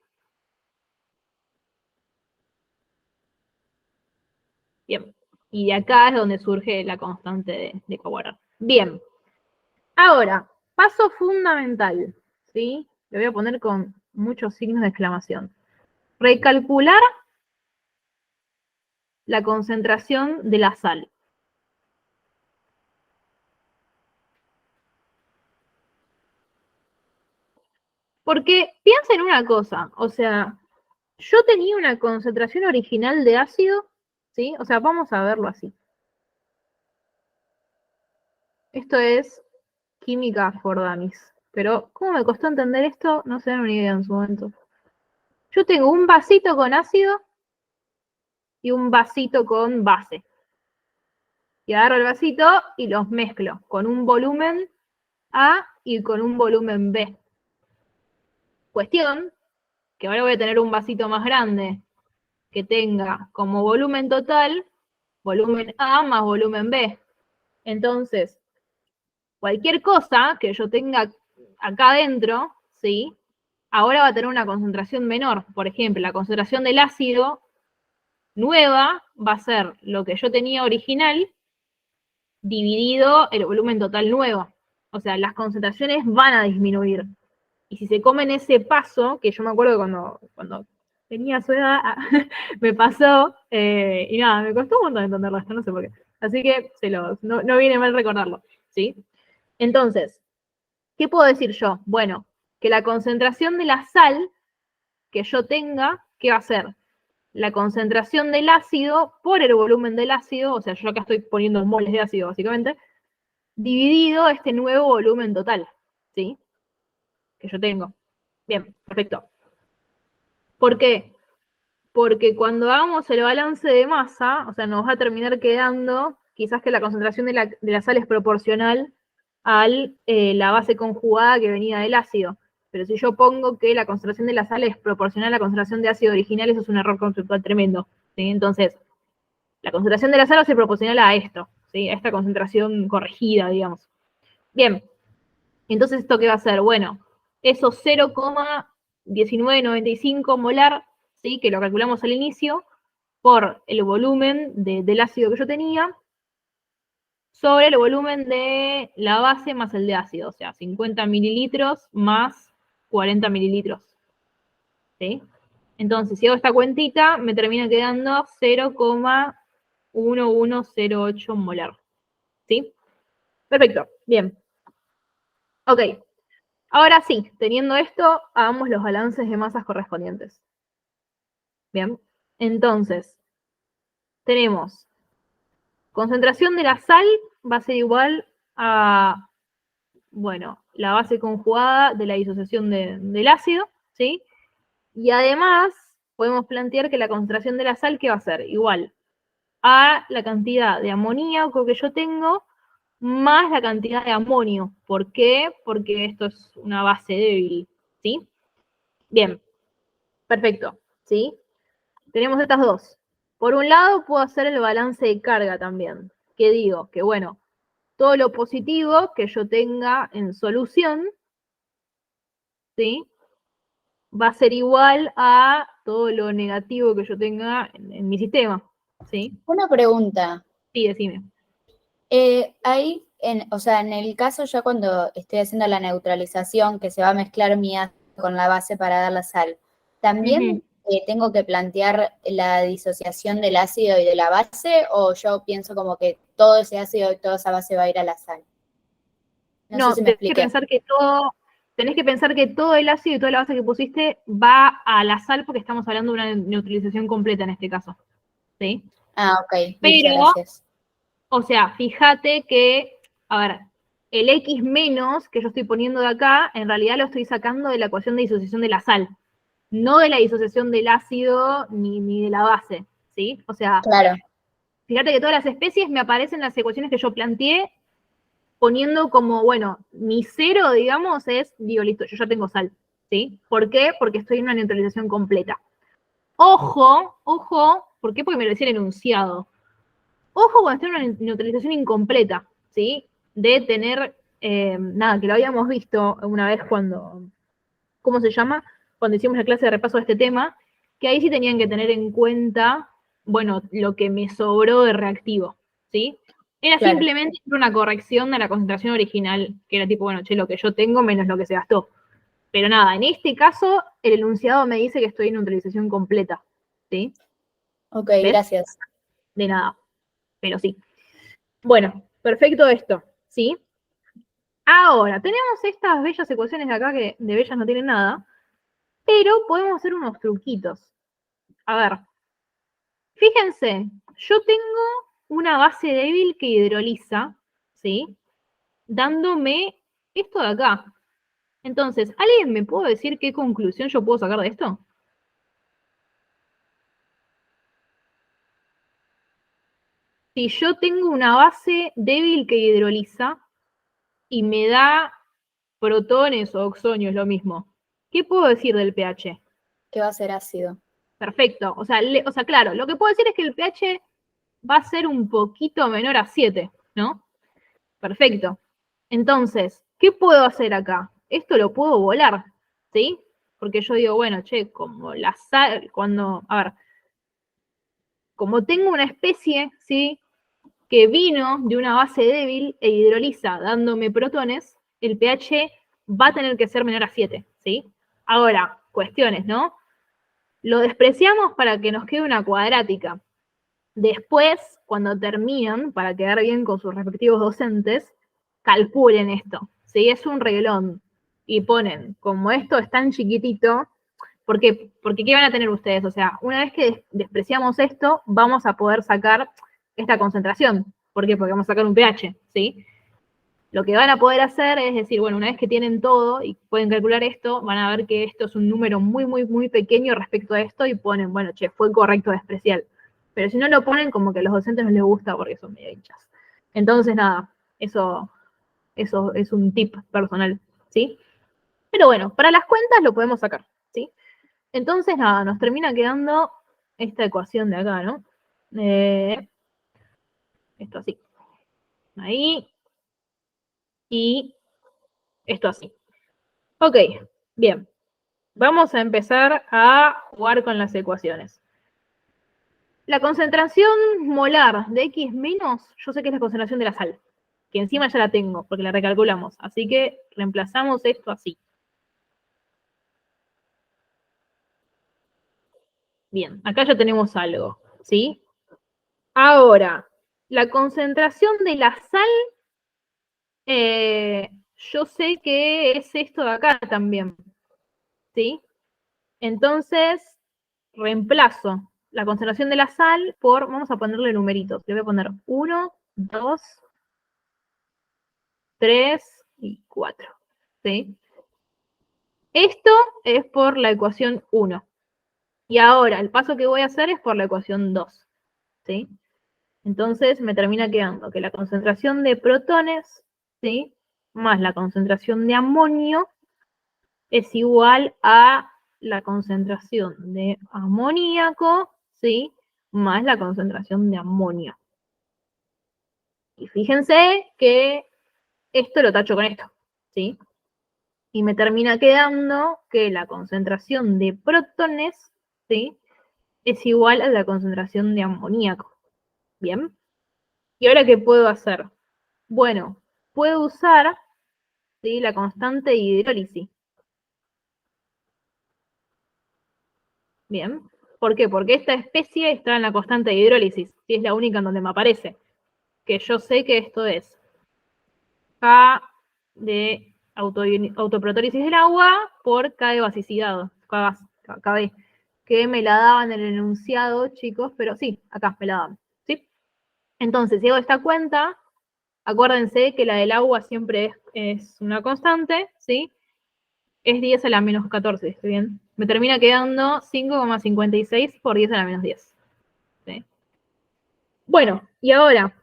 Bien, y de acá es donde surge la constante de Cowarer. Bien, ahora, paso fundamental, ¿sí? Lo voy a poner con muchos signos de exclamación. Recalcular la concentración de la sal. Porque piensen una cosa, o sea, yo tenía una concentración original de ácido, ¿sí? O sea, vamos a verlo así. Esto es química for dummies. Pero, ¿cómo me costó entender esto? No se dan una idea en su momento. Yo tengo un vasito con ácido y un vasito con base. Y agarro el vasito y los mezclo con un volumen A y con un volumen B. Cuestión que ahora voy a tener un vasito más grande que tenga como volumen total volumen A más volumen B. Entonces, cualquier cosa que yo tenga acá adentro, ¿sí? Ahora va a tener una concentración menor. Por ejemplo, la concentración del ácido nueva va a ser lo que yo tenía original dividido el volumen total nuevo. O sea, las concentraciones van a disminuir. Y si se comen ese paso, que yo me acuerdo cuando tenía su edad, me pasó, y nada, me costó un montón entenderlo esto, no sé por qué. Así que no viene mal recordarlo, ¿sí? Entonces, ¿qué puedo decir yo? Bueno, que la concentración de la sal que yo tenga, ¿qué va a ser? La concentración del ácido por el volumen del ácido, o sea, yo acá estoy poniendo moles de ácido, básicamente, dividido este nuevo volumen total, ¿sí? Que yo tengo. Bien, perfecto. ¿Por qué? Porque cuando hagamos el balance de masa, o sea, nos va a terminar quedando, quizás que la concentración de la sal es proporcional a la base conjugada que venía del ácido. Pero si yo pongo que la concentración de la sal es proporcional a la concentración de ácido original, eso es un error conceptual tremendo, ¿sí? Entonces, la concentración de la sal va a ser proporcional a esto, ¿sí? A esta concentración corregida, digamos. Bien, entonces, ¿esto qué va a ser? Bueno, eso 0,1995 molar, ¿sí? Que lo calculamos al inicio, por el volumen del ácido que yo tenía, sobre el volumen de la base más el de ácido, o sea, 50 mililitros más 40 mililitros, ¿sí? Entonces, si hago esta cuentita, me termina quedando 0,1108 molar, ¿sí? Perfecto, bien. Ok, ahora sí, teniendo esto, hagamos los balances de masas correspondientes. Bien, entonces, tenemos concentración de la sal va a ser igual a, bueno, la base conjugada de la disociación del ácido, ¿sí? Y además, podemos plantear que la concentración de la sal, ¿qué va a ser? Igual a la cantidad de amoníaco que yo tengo más la cantidad de amonio. ¿Por qué? Porque esto es una base débil, ¿sí? Bien, perfecto, ¿sí? Tenemos estas dos. Por un lado, puedo hacer el balance de carga también. ¿Qué digo? Que bueno, todo lo positivo que yo tenga en solución, ¿sí? Va a ser igual a todo lo negativo que yo tenga en mi sistema, ¿sí? Una pregunta. Sí, decime. Ahí, o sea, en el caso ya cuando estoy haciendo la neutralización, que se va a mezclar mi ácido con la base para dar la sal, ¿también tengo que plantear la disociación del ácido y de la base? ¿O yo pienso como que todo ese ácido y toda esa base va a ir a la sal? No sé si me tenés que expliqué. pensar que todo el ácido y toda la base que pusiste va a la sal porque estamos hablando de una neutralización completa en este caso, ¿sí? Ah, ok. Pero, Gracias. o sea, fíjate que, a ver, el X menos que yo estoy poniendo de acá, en realidad lo estoy sacando de la ecuación de disociación de la sal, no de la disociación del ácido ni de la base, ¿sí? O sea, Claro. fíjate que todas las especies me aparecen en las ecuaciones que yo planteé poniendo como, bueno, mi cero, digamos, digo, listo, yo ya tengo sal, ¿sí? ¿Por qué? Porque estoy en una neutralización completa. Ojo, ¿por qué? Porque me lo decía el enunciado. Ojo cuando estoy en una neutralización incompleta, ¿sí? De tener, nada, que lo habíamos visto una vez cuando, ¿cómo se llama? cuando hicimos la clase de repaso de este tema, que ahí sí tenían que tener en cuenta, bueno, lo que me sobró de reactivo, ¿sí? Era Claro. simplemente una corrección de la concentración original, que era tipo, bueno, che, lo que yo tengo menos lo que se gastó. Pero nada, en este caso, el enunciado me dice que estoy en neutralización completa, ¿sí? Ok, ¿Ves? gracias. De nada, pero sí. Bueno, perfecto esto, ¿sí? Ahora, tenemos estas bellas ecuaciones de acá que de bellas no tienen nada, pero podemos hacer unos truquitos. A ver, fíjense, yo tengo una base débil que hidroliza, ¿sí? Dándome esto de acá. Entonces, ¿alguien me puede decir qué conclusión yo puedo sacar de esto? Si yo tengo una base débil que hidroliza y me da protones o oxonios, lo mismo, ¿qué puedo decir del pH? Que va a ser ácido. Perfecto. O sea, claro, lo que puedo decir es que el pH va a ser un poquito menor a 7, ¿no? Perfecto. Entonces, ¿qué puedo hacer acá? Esto lo puedo volar, ¿sí? Porque yo digo, bueno, che, como la sal, a ver, como tengo una especie, ¿sí? Que vino de una base débil e hidroliza dándome protones, el pH va a tener que ser menor a 7, ¿sí? Ahora, cuestiones, ¿no? Lo despreciamos para que nos quede una cuadrática. Después, cuando terminan, para quedar bien con sus respectivos docentes, calculen esto. Si es un reglón y ponen, como esto es tan chiquitito, porque ¿qué van a tener ustedes? O sea, una vez que despreciamos esto, vamos a poder sacar esta concentración. ¿Por qué? Porque vamos a sacar un pH, ¿sí? Lo que van a poder hacer es decir, bueno, una vez que tienen todo y pueden calcular esto, van a ver que esto es un número muy, muy, muy pequeño respecto a esto y ponen, bueno, che, fue correcto despreciar. Pero si no lo ponen, como que a los docentes no les gusta porque son medio hinchas. Entonces, nada, eso es un tip personal, ¿sí? Pero bueno, para las cuentas lo podemos sacar, ¿sí? Entonces, nada, nos termina quedando esta ecuación de acá, ¿no? Esto así. Ahí. Y esto así. Ok, bien. Vamos a empezar a jugar con las ecuaciones. La concentración molar de X menos, yo sé que es la concentración de la sal, que encima ya la tengo, porque la recalculamos. Así que reemplazamos esto así. Bien, acá ya tenemos algo, ¿sí? Ahora, la concentración de la sal, yo sé que es esto de acá también, ¿sí? Entonces, reemplazo la concentración de la sal por, vamos a ponerle numeritos. Le voy a poner 1, 2, 3 y 4. ¿Sí? Esto es por la ecuación 1. Y ahora, el paso que voy a hacer es por la ecuación 2. ¿Sí? Entonces, me termina quedando que la concentración de protones, ¿sí? Más la concentración de amonio es igual a la concentración de amoníaco, ¿sí? Más la concentración de amonio. Y fíjense que esto lo tacho con esto, ¿sí? Y me termina quedando que la concentración de protones, ¿sí? Es igual a la concentración de amoníaco. ¿Bien? ¿Y ahora qué puedo hacer? Bueno, puedo usar, ¿sí? La constante de hidrólisis. Bien. ¿Por qué? Porque esta especie está en la constante de hidrólisis, y es la única en donde me aparece. Que yo sé que esto es K de autoprotólisis del agua por K de basicidad, KB, que me la daban en el enunciado, chicos, pero sí, acá me la daban, ¿sí? Entonces, si hago esta cuenta, acuérdense que la del agua siempre es una constante, ¿sí? Es 10 a la menos 14, ¿estoy bien? Me termina quedando 5,56 por 10 a la menos 10. ¿Sí? Bueno, y ahora,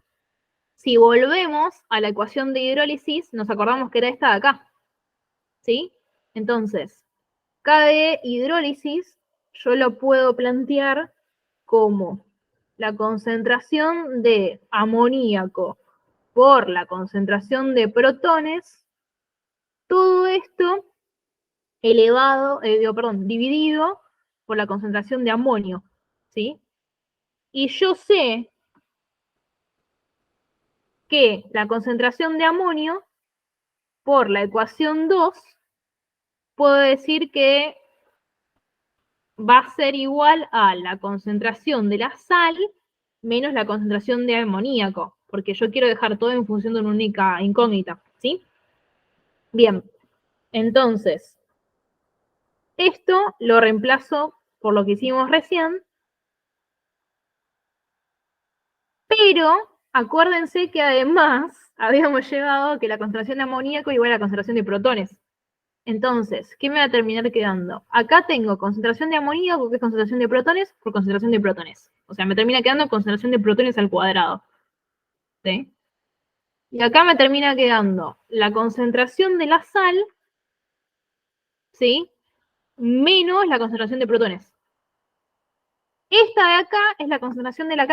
si volvemos a la ecuación de hidrólisis, nos acordamos que era esta de acá, ¿sí? Entonces, K de hidrólisis yo lo puedo plantear como la concentración de amoníaco por la concentración de protones, todo esto dividido por la concentración de amonio, ¿sí? Y yo sé que la concentración de amonio por la ecuación 2 puedo decir que va a ser igual a la concentración de la sal menos la concentración de amoníaco, porque yo quiero dejar todo en función de una única incógnita, ¿sí? Bien, entonces, esto lo reemplazo por lo que hicimos recién, pero acuérdense que además habíamos llegado a que la concentración de amoníaco igual a la concentración de protones. Entonces, ¿qué me va a terminar quedando? Acá tengo concentración de amoníaco, que es concentración de protones, por concentración de protones. O sea, me termina quedando concentración de protones al cuadrado. ¿Sí? Y acá me termina quedando la concentración de la sal, ¿sí? Menos la concentración de protones. Esta de acá es la concentración de la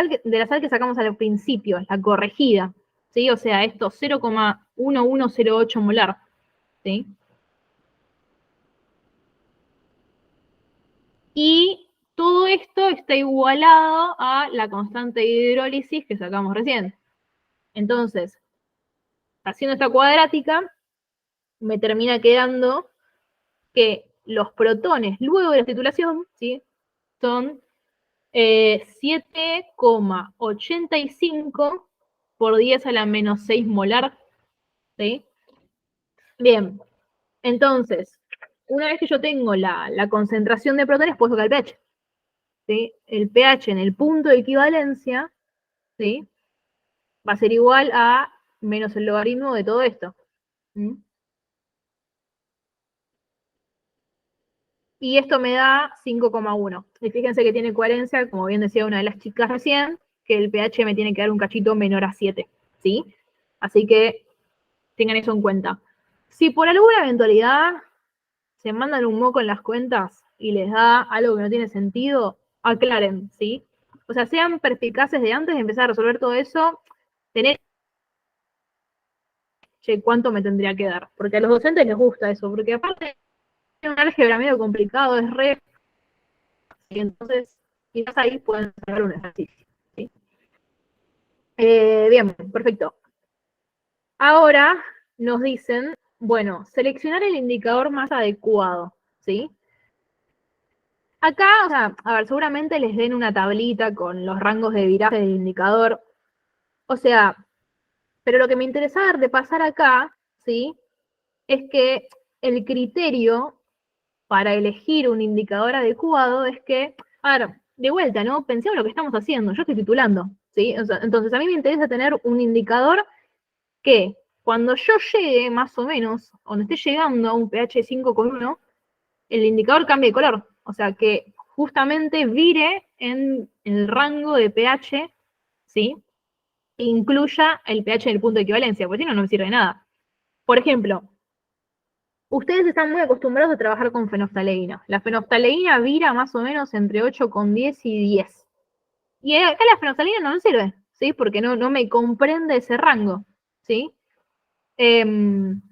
sal que sacamos al principio, la corregida. ¿Sí? O sea, esto 0,1108 molar. ¿Sí? Y todo esto está igualado a la constante de hidrólisis que sacamos recién. Entonces, haciendo esta cuadrática, me termina quedando que los protones luego de la titulación, ¿sí? Son 7,85 por 10 a la menos 6 molar. ¿Sí? Bien, entonces, una vez que yo tengo la concentración de protones, puedo sacar el pH. ¿Sí? El pH en el punto de equivalencia, ¿sí? Va a ser igual a menos el logaritmo de todo esto. ¿Mm? Y esto me da 5,1. Y fíjense que tiene coherencia, como bien decía una de las chicas recién, que el pH me tiene que dar un cachito menor a 7. ¿Sí? Así que tengan eso en cuenta. Si por alguna eventualidad se mandan un moco en las cuentas y les da algo que no tiene sentido, aclaren, ¿sí? O sea, sean perspicaces de antes de empezar a resolver todo eso, tener, che, ¿cuánto me tendría que dar? Porque a los docentes les gusta eso, porque aparte es un álgebra medio complicado, es re, y entonces quizás ahí pueden sacar un ejercicio, ¿sí? Bien, perfecto. Ahora nos dicen, bueno, seleccionar el indicador más adecuado, ¿sí? Acá, o sea, a ver, seguramente les den una tablita con los rangos de viraje del indicador. O sea, pero lo que me interesaba de pasar acá, ¿sí? Es que el criterio para elegir un indicador adecuado es que, a ver, de vuelta, ¿no? Pensemos lo que estamos haciendo, yo estoy titulando, ¿sí? O sea, entonces a mí me interesa tener un indicador que cuando yo llegue más o menos, cuando esté llegando a un pH 5,1, el indicador cambie de color. O sea, que justamente vire en el rango de pH, ¿sí? E incluya el pH en el punto de equivalencia, porque si no, no me sirve de nada. Por ejemplo, ustedes están muy acostumbrados a trabajar con fenoftaleína. La fenoftaleína vira más o menos entre 8,10 y 10. Y acá la fenoftaleína no me sirve, ¿sí? Porque no me comprende ese rango, ¿sí? Bien,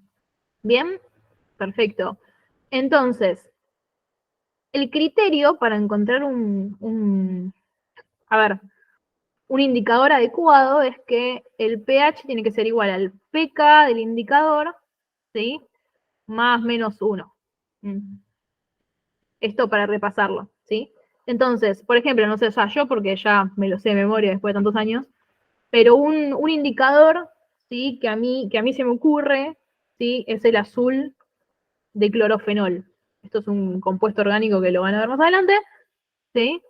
perfecto. Entonces, el criterio para encontrar un indicador adecuado es que el pH tiene que ser igual al pK del indicador, ¿sí? Más menos 1. Esto para repasarlo, ¿sí? Entonces, por ejemplo, no sé, o sea, yo porque ya me lo sé de memoria después de tantos años, pero un indicador, ¿sí? Que a mí se me ocurre, ¿sí? Es el azul de clorofenol. Esto es un compuesto orgánico que lo van a ver más adelante, ¿sí?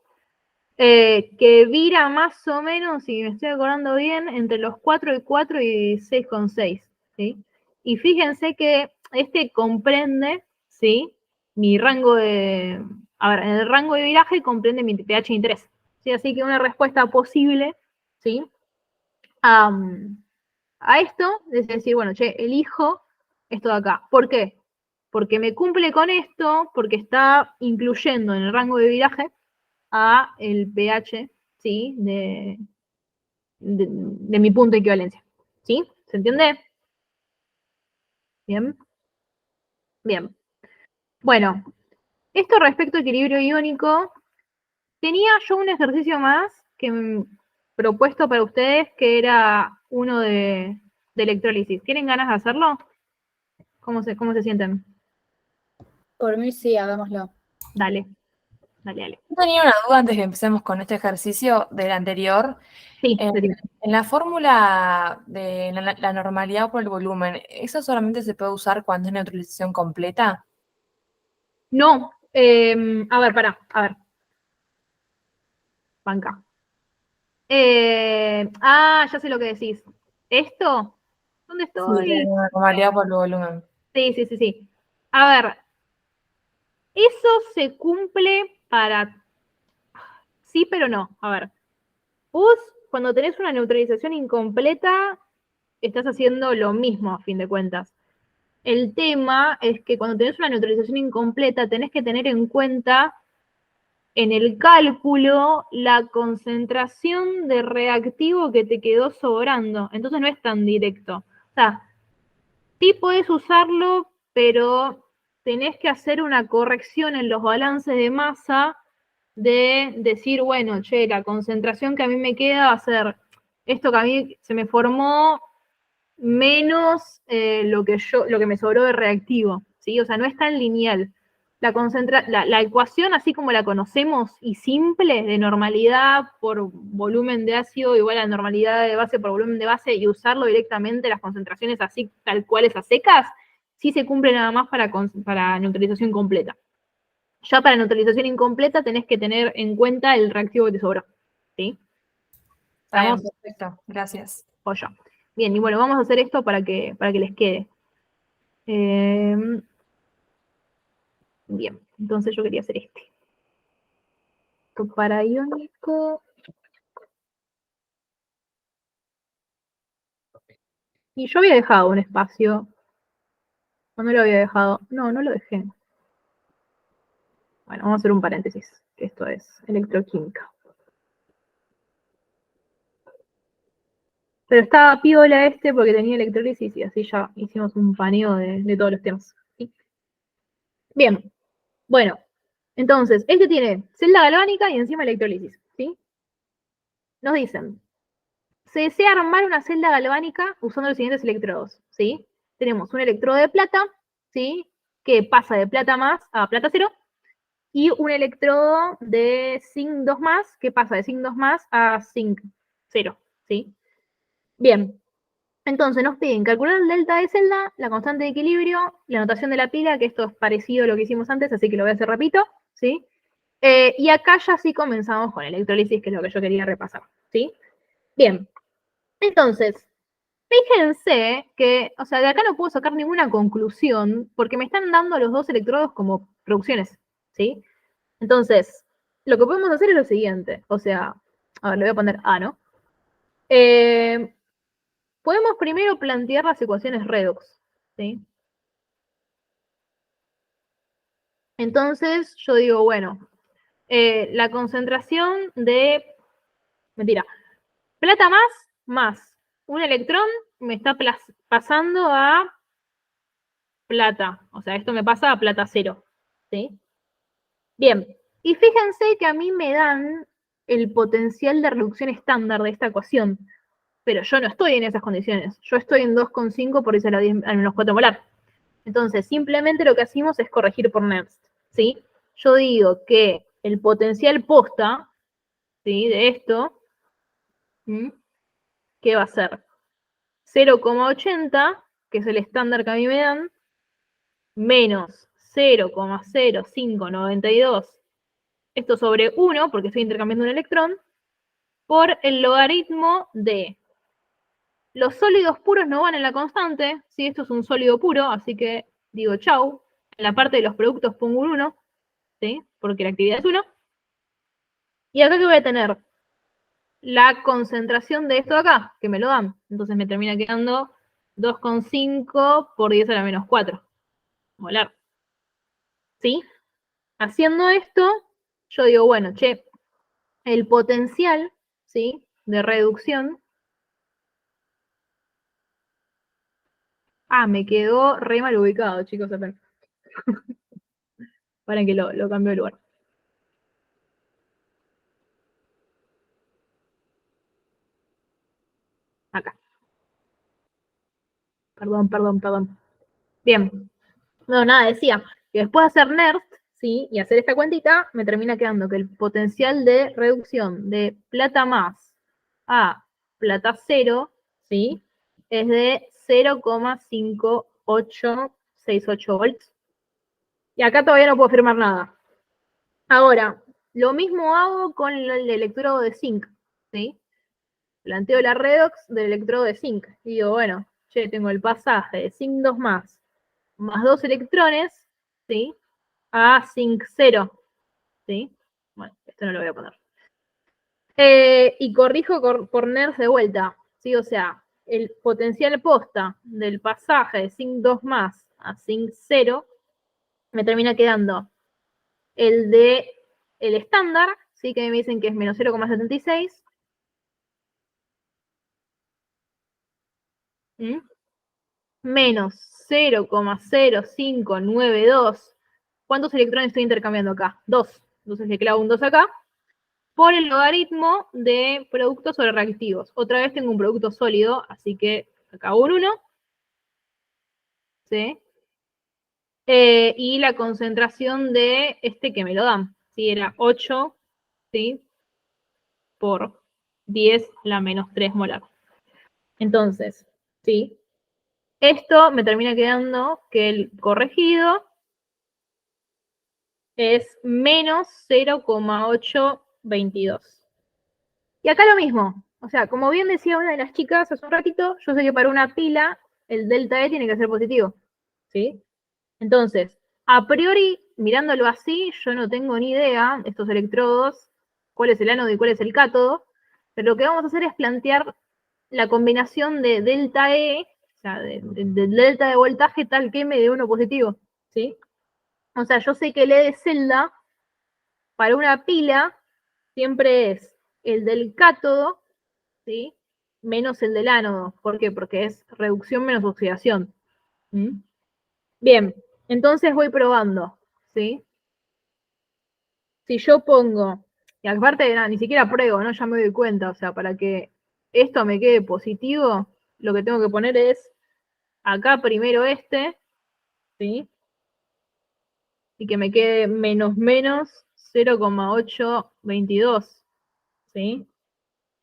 Que vira más o menos, si me estoy acordando bien, entre los 4,4 y 6,6, ¿sí? Y fíjense que este comprende, ¿sí? Mi rango de, a ver, en el rango de viraje comprende mi pH interés, ¿sí? Así que una respuesta posible, ¿sí? A esto es decir, bueno, che, elijo esto de acá. ¿Por qué? Porque me cumple con esto, porque está incluyendo en el rango de viraje a el pH, ¿sí? De mi punto de equivalencia. ¿Sí? ¿Se entiende? Bien. Bien. Bueno, esto respecto a equilibrio iónico, tenía yo un ejercicio más que propuesto para ustedes que era uno de electrólisis. ¿Tienen ganas de hacerlo? ¿Cómo se sienten? Por mí sí, hagámoslo. Dale, dale. Yo tenía una duda antes que empecemos con este ejercicio del anterior. Sí, En, decime. en la fórmula de la normalidad por el volumen, ¿eso solamente se puede usar cuando es neutralización completa? No, a ver, pará, a ver. Banca. Ya sé lo que decís. ¿Esto? ¿Dónde Sí, de estoy? la normalidad por el volumen. Sí. A ver, eso se cumple para... Sí, pero no. A ver, vos cuando tenés una neutralización incompleta, estás haciendo lo mismo a fin de cuentas. El tema es que cuando tenés una neutralización incompleta, tenés que tener en cuenta en el cálculo la concentración de reactivo que te quedó sobrando. Entonces no es tan directo. O sea, sí podés usarlo, pero tenés que hacer una corrección en los balances de masa de decir, bueno, che, la concentración que a mí me queda va a ser esto que a mí se me formó menos lo que me sobró de reactivo, ¿sí? O sea, no es tan lineal. La ecuación, así como la conocemos y simple, de normalidad por volumen de ácido igual a normalidad de base por volumen de base y usarlo directamente, las concentraciones así tal cuales a secas, sí se cumple nada más para neutralización completa. Ya para neutralización incompleta tenés que tener en cuenta el reactivo que te sobró, ¿sí? Está bien, ¿Estamos? perfecto, gracias. Joya. Bien, y bueno, vamos a hacer esto para que les quede. Bien, entonces yo quería hacer este. Esto para iónico. Y yo había dejado un espacio. ¿O no lo había dejado? No, no lo dejé. Bueno, vamos a hacer un paréntesis. Esto es electroquímica. Pero estaba piola este porque tenía electrólisis y así ya hicimos un paneo de todos los temas. ¿Sí? Bien, bueno. Entonces, este tiene celda galvánica y encima electrólisis. ¿Sí? Nos dicen, se desea armar una celda galvánica usando los siguientes electrodos, ¿sí? Tenemos un electrodo de plata, ¿sí? Que pasa de plata más a plata cero, y un electrodo de zinc 2 más, que pasa de zinc 2 más a zinc 0, ¿sí? Bien, entonces nos piden calcular el delta de celda, la constante de equilibrio, la notación de la pila, que esto es parecido a lo que hicimos antes, así que lo voy a hacer rapidito, ¿sí? Y acá ya sí comenzamos con electrólisis, que es lo que yo quería repasar, ¿sí? Bien, entonces, fíjense que, o sea, de acá no puedo sacar ninguna conclusión porque me están dando los dos electrodos como producciones, ¿sí? Entonces, lo que podemos hacer es lo siguiente, o sea, a ver, le voy a poner A, ¿no? Podemos primero plantear las ecuaciones redox, ¿sí? Entonces, yo digo, bueno, la concentración de, mentira, plata más un electrón me está pasando a plata. O sea, esto me pasa a plata cero. ¿Sí? Bien. Y fíjense que a mí me dan el potencial de reducción estándar de esta ecuación. Pero yo no estoy en esas condiciones. Yo estoy en 2,5 por 10 a la 10 al menos 4 molar. Entonces, simplemente lo que hacemos es corregir por Nernst. ¿Sí? Yo digo que el potencial posta, ¿sí? De esto, ¿qué va a ser? 0,80, que es el estándar que a mí me dan, menos 0,0592, esto sobre 1, porque estoy intercambiando un electrón, por el logaritmo de los sólidos puros no van en la constante, ¿sí? Esto es un sólido puro, así que digo chau, en la parte de los productos pongo un 1, ¿sí? Porque la actividad es 1, y acá que voy a tener la concentración de esto de acá, que me lo dan, entonces me termina quedando 2,5 por 10 a la menos 4 molar, ¿sí? Haciendo esto, yo digo, bueno, che, el potencial, ¿sí? De reducción. Me quedó re mal ubicado, chicos. Para que lo cambio de lugar. Acá. Perdón. Bien. No, nada, decía que después de hacer NERST, ¿sí? Y hacer esta cuentita, me termina quedando que el potencial de reducción de plata más a plata cero, ¿sí? Es de 0,5868 volts. Y acá todavía no puedo afirmar nada. Ahora, lo mismo hago con el electrodo de zinc, ¿sí? Planteo la redox del electrodo de zinc. Y digo, bueno, che, tengo el pasaje de zinc 2 más 2 electrones, ¿sí? A zinc 0, ¿sí? Bueno, esto no lo voy a poner. Y corrijo por NERS de vuelta, ¿sí? O sea, el potencial posta del pasaje de zinc 2 más a zinc 0 me termina quedando el de el estándar, ¿sí? Que me dicen que es menos 0,76. Menos 0,0592. ¿Cuántos electrones estoy intercambiando acá? 2. Entonces le clavo un 2 acá. Por el logaritmo de productos sobre reactivos. Otra vez tengo un producto sólido, así que acá un 1. ¿Sí? Y la concentración de este que me lo dan. ¿Sí? Era 8, ¿sí? Por 10 la menos 3 molar. Entonces, ¿sí? Esto me termina quedando que el corregido es menos 0,822. Y acá lo mismo. O sea, como bien decía una de las chicas hace un ratito, yo sé que para una pila el delta E tiene que ser positivo. ¿Sí? Entonces, a priori, mirándolo así, yo no tengo ni idea, estos electrodos, cuál es el ánodo y cuál es el cátodo, pero lo que vamos a hacer es plantear la combinación de delta E, o sea, del delta de voltaje tal que me dé uno positivo. ¿Sí? O sea, yo sé que el E de celda para una pila siempre es el del cátodo, ¿sí? Menos el del ánodo. ¿Por qué? Porque es reducción menos oxidación. ¿Mm? Bien, entonces voy probando, ¿sí? Si yo pongo, y aparte de nada, ni siquiera pruebo, ¿no? Ya me doy cuenta, o sea, para que esto me quede positivo, lo que tengo que poner es acá primero este, ¿sí? Y que me quede menos 0,822, ¿sí?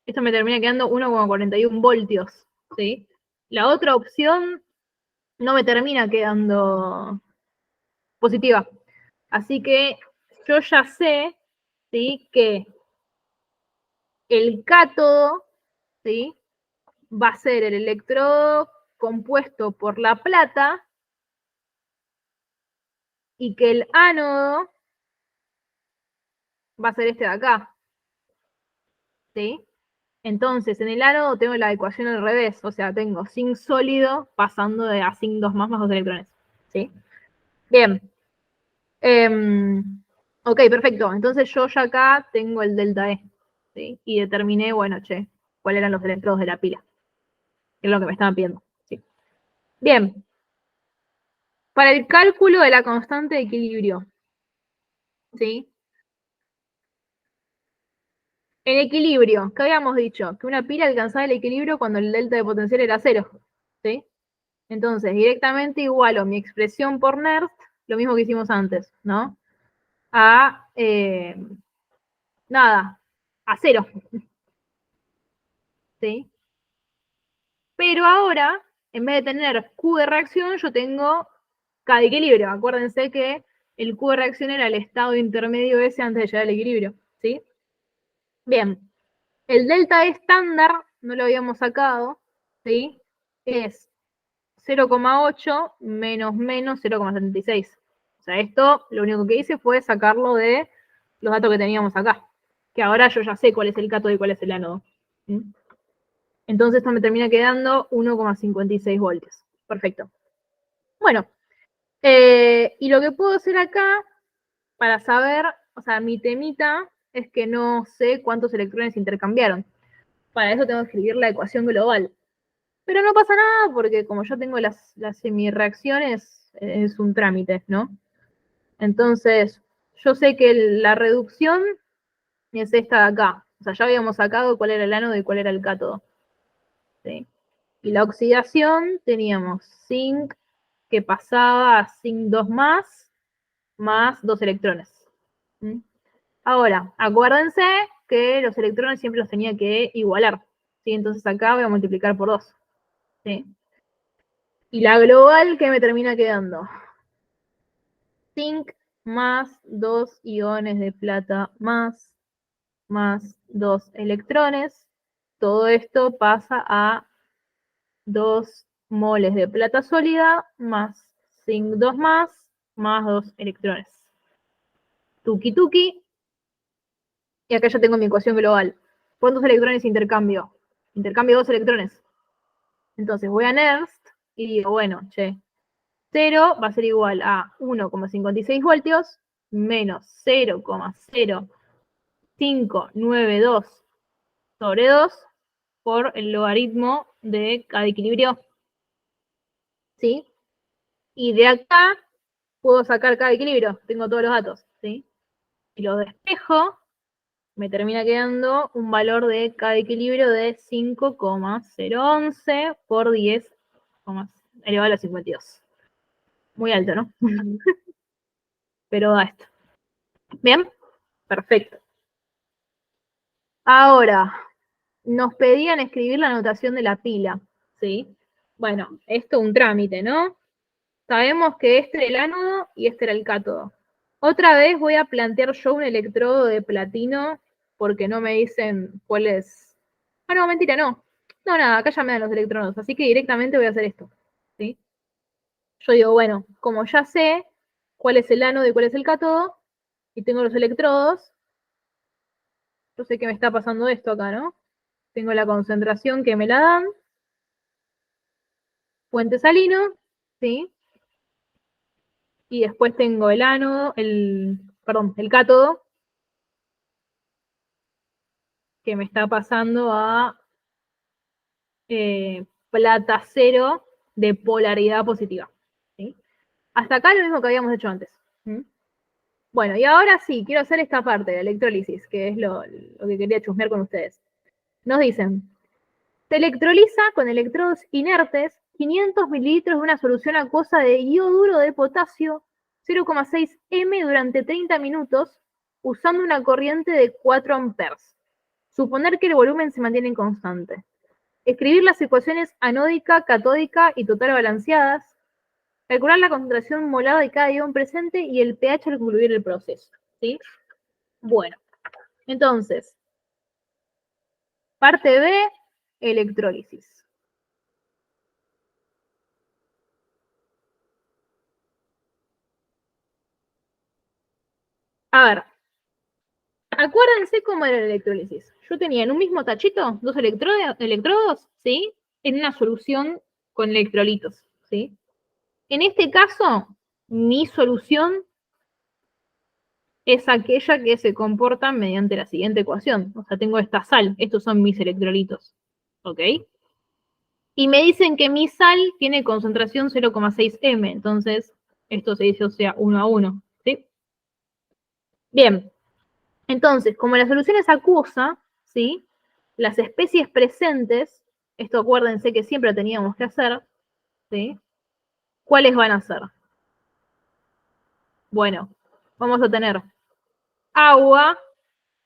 Esto me termina quedando 1,41 voltios, ¿sí? La otra opción no me termina quedando positiva. Así que yo ya sé, ¿sí? Que el cátodo, ¿sí? Va a ser el electrodo compuesto por la plata y que el ánodo va a ser este de acá, ¿sí? Entonces, en el ánodo tengo la ecuación al revés, o sea, tengo zinc sólido pasando de a zinc 2 más 2 electrones, ¿sí? Bien. Ok, perfecto. Entonces yo ya acá tengo el delta E, ¿sí? Y determiné, bueno, che, cuáles eran los electrodos de la pila, que es lo que me estaban pidiendo, ¿sí? Bien. Para el cálculo de la constante de equilibrio, ¿sí? En equilibrio, ¿qué habíamos dicho? Que una pila alcanzaba el equilibrio cuando el delta de potencial era 0, ¿sí? Entonces, directamente igualo mi expresión por NERST, lo mismo que hicimos antes, ¿no? A, nada, a 0, ¿sí? Pero ahora, en vez de tener Q de reacción, yo tengo K de equilibrio. Acuérdense que el Q de reacción era el estado intermedio ese antes de llegar al equilibrio, ¿sí? Bien, el delta E estándar, no lo habíamos sacado, ¿sí? Es 0,8 menos 0,76. O sea, esto lo único que hice fue sacarlo de los datos que teníamos acá. Que ahora yo ya sé cuál es el cátodo y cuál es el ánodo. ¿Sí? Entonces esto me termina quedando 1,56 voltios. Perfecto. Bueno, y lo que puedo hacer acá para saber, o sea, mi temita es que no sé cuántos electrones se intercambiaron. Para eso tengo que escribir la ecuación global. Pero no pasa nada porque como yo tengo las semireacciones, es un trámite, ¿no? Entonces, yo sé que la reducción es esta de acá. O sea, ya habíamos sacado cuál era el ánodo y cuál era el cátodo. ¿Sí? Y la oxidación teníamos zinc que pasaba a zinc 2 más 2 electrones. ¿Mm? Ahora, acuérdense que los electrones siempre los tenía que igualar. ¿Sí? Entonces acá voy a multiplicar por 2. ¿Sí? Y la global, ¿qué me termina quedando? Zinc más 2 iones de plata más 2 electrones. Todo esto pasa a 2 moles de plata sólida más zinc 2 más 2 electrones. Tuki tuki. Y acá ya tengo mi ecuación global. ¿Cuántos electrones intercambio? Intercambio 2 electrones. Entonces voy a Nernst y digo, bueno, che, 0 va a ser igual a 1,56 voltios menos 0,0592 sobre 2 por el logaritmo de cada equilibrio. ¿Sí? Y de acá puedo sacar cada equilibrio, tengo todos los datos, ¿sí? Y lo despejo, me termina quedando un valor de cada equilibrio de 5,011 por 10 elevado a la 52. Muy alto, ¿no? Pero da esto. Bien, perfecto. Ahora, nos pedían escribir la notación de la pila, ¿sí? Bueno, esto es un trámite, ¿no? Sabemos que este era el ánodo y este era el cátodo. Otra vez voy a plantear yo un electrodo de platino porque no me dicen cuál es. Ah, no, mentira, no. No, nada, acá ya me dan los electrodos, así que directamente voy a hacer esto, ¿sí? Yo digo, bueno, como ya sé cuál es el ánodo y cuál es el cátodo, y tengo los electrodos, yo sé que me está pasando esto acá, ¿no? Tengo la concentración que me la dan, puente salino, ¿sí? Y después tengo el ánodo, el cátodo, que me está pasando a plata 0 de polaridad positiva. ¿Sí? Hasta acá lo mismo que habíamos hecho antes. ¿Mm? Bueno, y ahora sí, quiero hacer esta parte de electrólisis, que es lo que quería chusmear con ustedes. Nos dicen, se electroliza con electrodos inertes 500 mililitros de una solución acuosa de ioduro de potasio 0,6 m durante 30 minutos usando una corriente de 4 amperes. Suponer que el volumen se mantiene constante. Escribir las ecuaciones anódica, catódica y total balanceadas. Calcular la concentración molar de cada ion presente y el pH al concluir el proceso. ¿Sí? Bueno, entonces, parte B, electrólisis. A ver, acuérdense cómo era la electrólisis. Yo tenía en un mismo tachito 2 electrodos, ¿sí? En una solución con electrolitos, ¿sí? En este caso, mi solución es aquella que se comporta mediante la siguiente ecuación. O sea, tengo esta sal, estos son mis electrolitos, ¿ok? Y me dicen que mi sal tiene concentración 0,6 m, entonces esto se dice, o sea, 1 a 1, ¿sí? Bien, entonces, como la solución es acuosa, ¿sí? Las especies presentes, esto acuérdense que siempre lo teníamos que hacer, ¿sí? ¿Cuáles van a ser? Bueno, vamos a tener agua,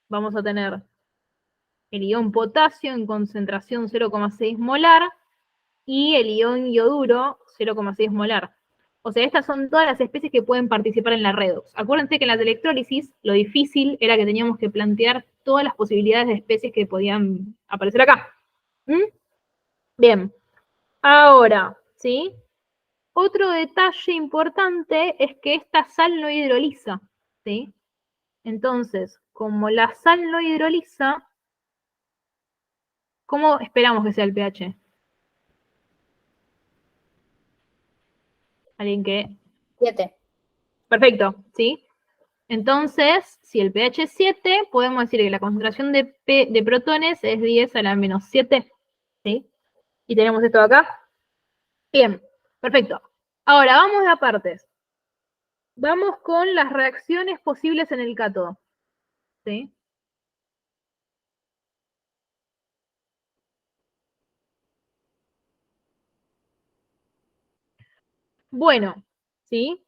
vamos a tener el ion potasio en concentración 0,6 molar y el ion ioduro 0,6 molar. O sea, estas son todas las especies que pueden participar en la redox. Acuérdense que en la electrólisis lo difícil era que teníamos que plantear todas las posibilidades de especies que podían aparecer acá. ¿Mm? Bien. Ahora, ¿sí? Otro detalle importante es que esta sal no hidroliza, ¿sí? Entonces, como la sal no hidroliza, ¿cómo esperamos que sea el pH? Alguien que... 7. Perfecto, ¿sí? Entonces, si el pH es 7, podemos decir que la concentración de protones es 10 a la menos 7, ¿sí? Y tenemos esto acá. Bien, perfecto. Ahora, vamos a partes. Vamos con las reacciones posibles en el cátodo. ¿Sí? Bueno, ¿sí?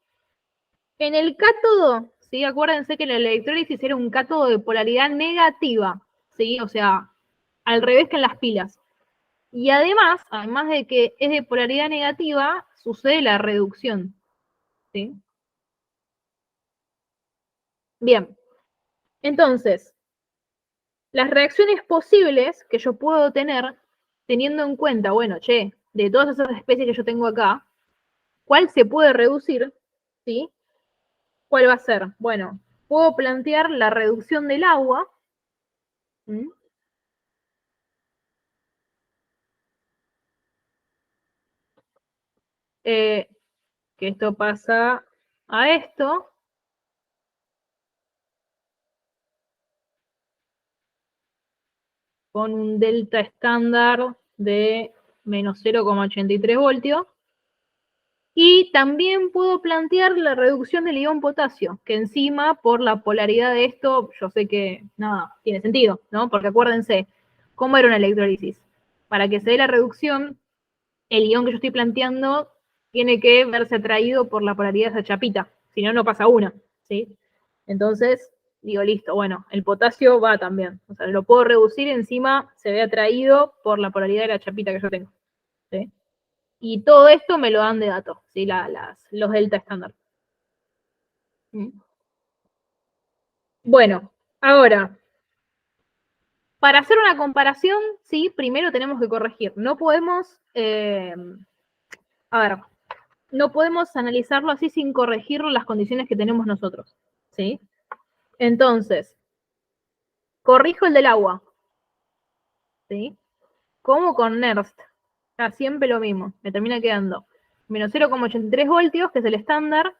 En el cátodo, ¿sí? Acuérdense que la electrólisis era un cátodo de polaridad negativa, ¿sí? O sea, al revés que en las pilas. Y además de que es de polaridad negativa, sucede la reducción, ¿sí? Bien, entonces, las reacciones posibles que yo puedo tener, teniendo en cuenta, bueno, che, de todas esas especies que yo tengo acá, ¿cuál se puede reducir? ¿Sí? ¿Cuál va a ser? Bueno, puedo plantear la reducción del agua. ¿Mm? Que esto pasa a esto. Con un delta estándar de menos 0,83 voltios. Y también puedo plantear la reducción del ion potasio, que encima, por la polaridad de esto, yo sé que nada, tiene sentido, ¿no? Porque acuérdense, ¿cómo era una electrólisis? Para que se dé la reducción, el ion que yo estoy planteando tiene que verse atraído por la polaridad de esa chapita, si no, no pasa una, ¿sí? Entonces, digo, listo, bueno, el potasio va también, o sea, lo puedo reducir, encima se ve atraído por la polaridad de la chapita que yo tengo, ¿sí? Y todo esto me lo dan de datos, ¿sí? Los delta estándar. Bueno, ahora, para hacer una comparación, sí, primero tenemos que corregir. No podemos, a ver, no podemos analizarlo así sin corregir las condiciones que tenemos nosotros, ¿sí? Entonces, corrijo el del agua, ¿sí? Como con NERST, siempre lo mismo, me termina quedando menos 0,83 voltios, que es el estándar,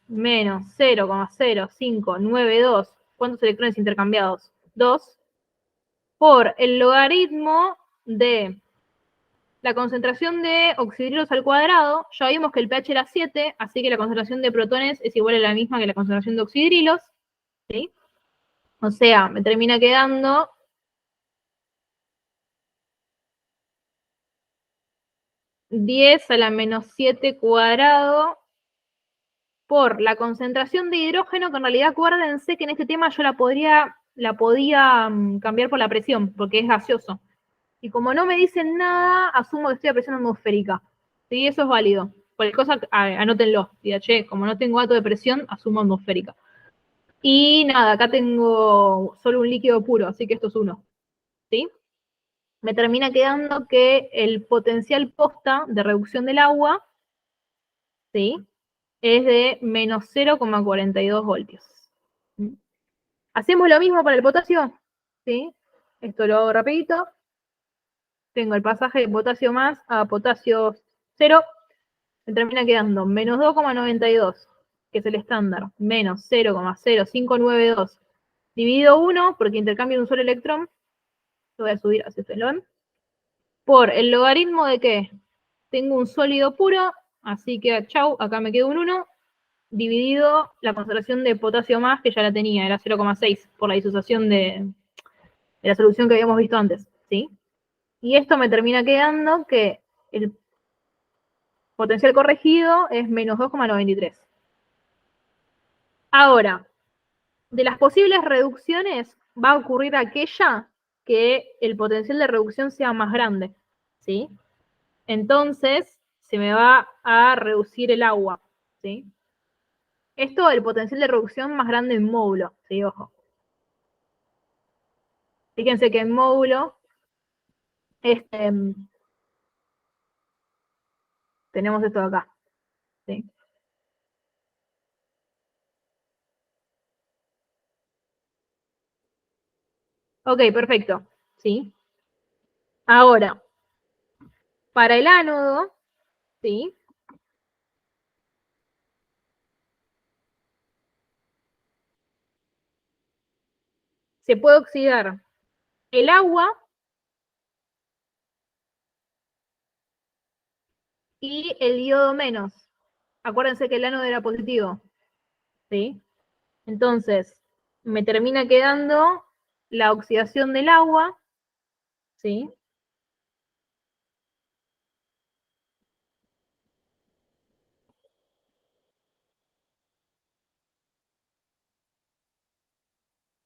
menos 0,0592, ¿cuántos electrones intercambiados? 2, por el logaritmo de la concentración de oxidrilos al cuadrado. Ya vimos que el pH era 7, así que la concentración de protones es igual a la misma que la concentración de oxidrilos, ¿sí? O sea, me termina quedando 10 a la menos 7 cuadrado por la concentración de hidrógeno, que en realidad acuérdense que en este tema yo la podía cambiar por la presión, porque es gaseoso. Y como no me dicen nada, asumo que estoy a presión atmosférica. Sí, eso es válido. Cualquier cosa, anótenlo. Diga, che, como no tengo dato de presión, asumo atmosférica. Y nada, acá tengo solo un líquido puro, así que esto es 1. ¿Sí? Me termina quedando que el potencial posta de reducción del agua, ¿sí?, es de menos 0,42 voltios. ¿Mm? Hacemos lo mismo para el potasio, ¿sí? Esto lo hago rapidito. Tengo el pasaje de potasio más a potasio 0, me termina quedando menos 2,92, que es el estándar, menos 0,0592, dividido 1, porque intercambio un solo electrón, lo voy a subir a ese felón, por el logaritmo de que tengo un sólido puro, así que chau, acá me queda un 1, dividido la concentración de potasio más, que ya la tenía, era 0,6, por la disociación de la solución que habíamos visto antes, ¿sí? Y esto me termina quedando que el potencial corregido es menos 2,93. Ahora, de las posibles reducciones, va a ocurrir aquella que el potencial de reducción sea más grande, ¿sí? Entonces, se me va a reducir el agua, ¿sí? Esto, el potencial de reducción más grande en módulo, ¿sí? Ojo. Fíjense que en módulo tenemos esto de acá, ¿sí? Ok, perfecto, ¿sí? Ahora, para el ánodo, ¿sí?, se puede oxidar el agua y el iodo menos, acuérdense que el ánodo era positivo, ¿sí? Entonces, me termina quedando la oxidación del agua, ¿sí?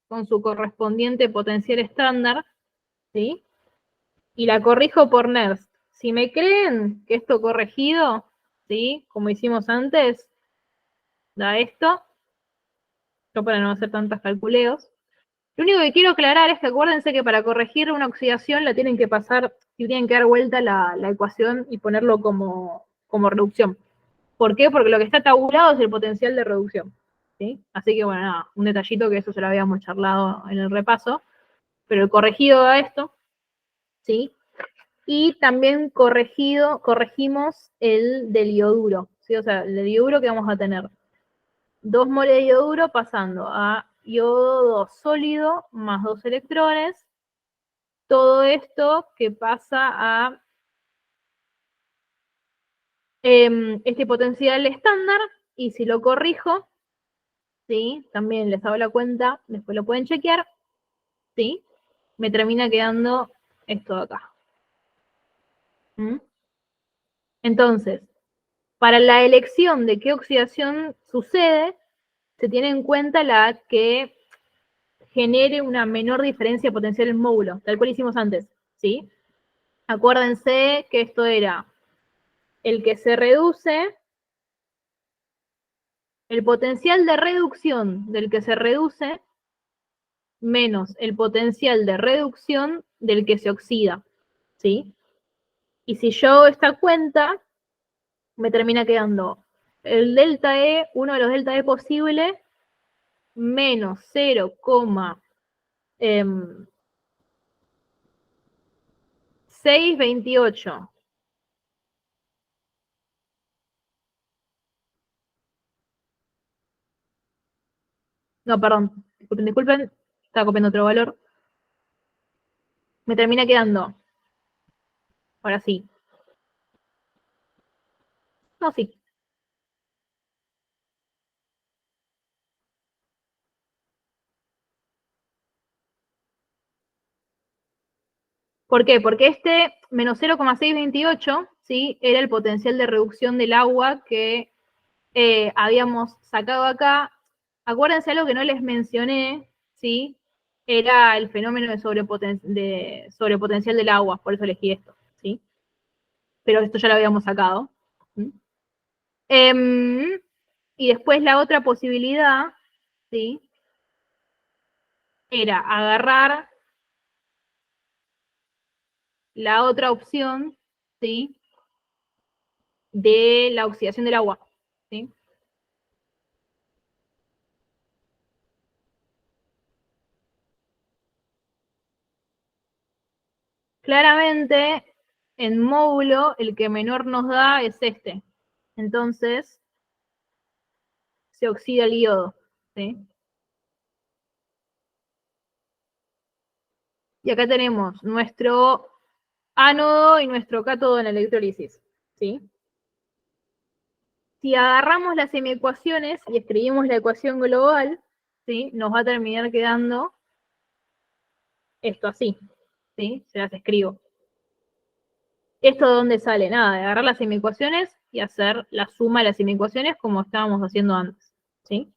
Con su correspondiente potencial estándar, ¿sí? Y la corrijo por NERSC. Si me creen que esto corregido, ¿sí? Como hicimos antes, da esto. Yo para no hacer tantos calculeos. Lo único que quiero aclarar es que acuérdense que para corregir una oxidación la tienen que pasar, tienen que dar vuelta la ecuación y ponerlo como reducción. ¿Por qué? Porque lo que está tabulado es el potencial de reducción, ¿sí? Así que bueno, nada, un detallito que eso se lo habíamos charlado en el repaso, pero el corregido da esto, ¿sí? Y también corregimos el del ioduro, ¿sí? O sea, el del ioduro que vamos a tener 2 moles de ioduro pasando a iodo sólido más 2 electrones. Todo esto que pasa a este potencial estándar, y si lo corrijo, ¿sí? También les hago la cuenta, después lo pueden chequear, ¿sí? Me termina quedando esto de acá. ¿Mm? Entonces, para la elección de qué oxidación sucede, se tiene en cuenta la que genere una menor diferencia potencial en módulo, tal cual hicimos antes, ¿sí? Acuérdense que esto era el que se reduce, el potencial de reducción del que se reduce menos el potencial de reducción del que se oxida, ¿sí? Y si yo hago esta cuenta, me termina quedando el delta E, uno de los delta E posibles, menos 0,628. No, perdón, disculpen, estaba copiando otro valor. Me termina quedando, ahora sí. No, sí. ¿Por qué? Porque este menos 0,628, ¿sí? Era el potencial de reducción del agua que habíamos sacado acá. Acuérdense algo que no les mencioné, ¿sí? Era el fenómeno de sobrepotencial del agua, por eso elegí esto, ¿sí? Pero esto ya lo habíamos sacado. ¿Sí? Y después la otra posibilidad, ¿sí? Era agarrar la otra opción, ¿sí? De la oxidación del agua, ¿sí? Claramente, en módulo, el que menor nos da es este. Entonces, se oxida el iodo, ¿sí? Y acá tenemos nuestro ánodo y nuestro cátodo en la electrólisis, ¿sí? Si agarramos las semiecuaciones y escribimos la ecuación global, ¿sí? Nos va a terminar quedando esto así, ¿sí? Se las escribo. ¿Esto de dónde sale? Nada, de agarrar las semiecuaciones y hacer la suma de las semiecuaciones como estábamos haciendo antes, ¿sí?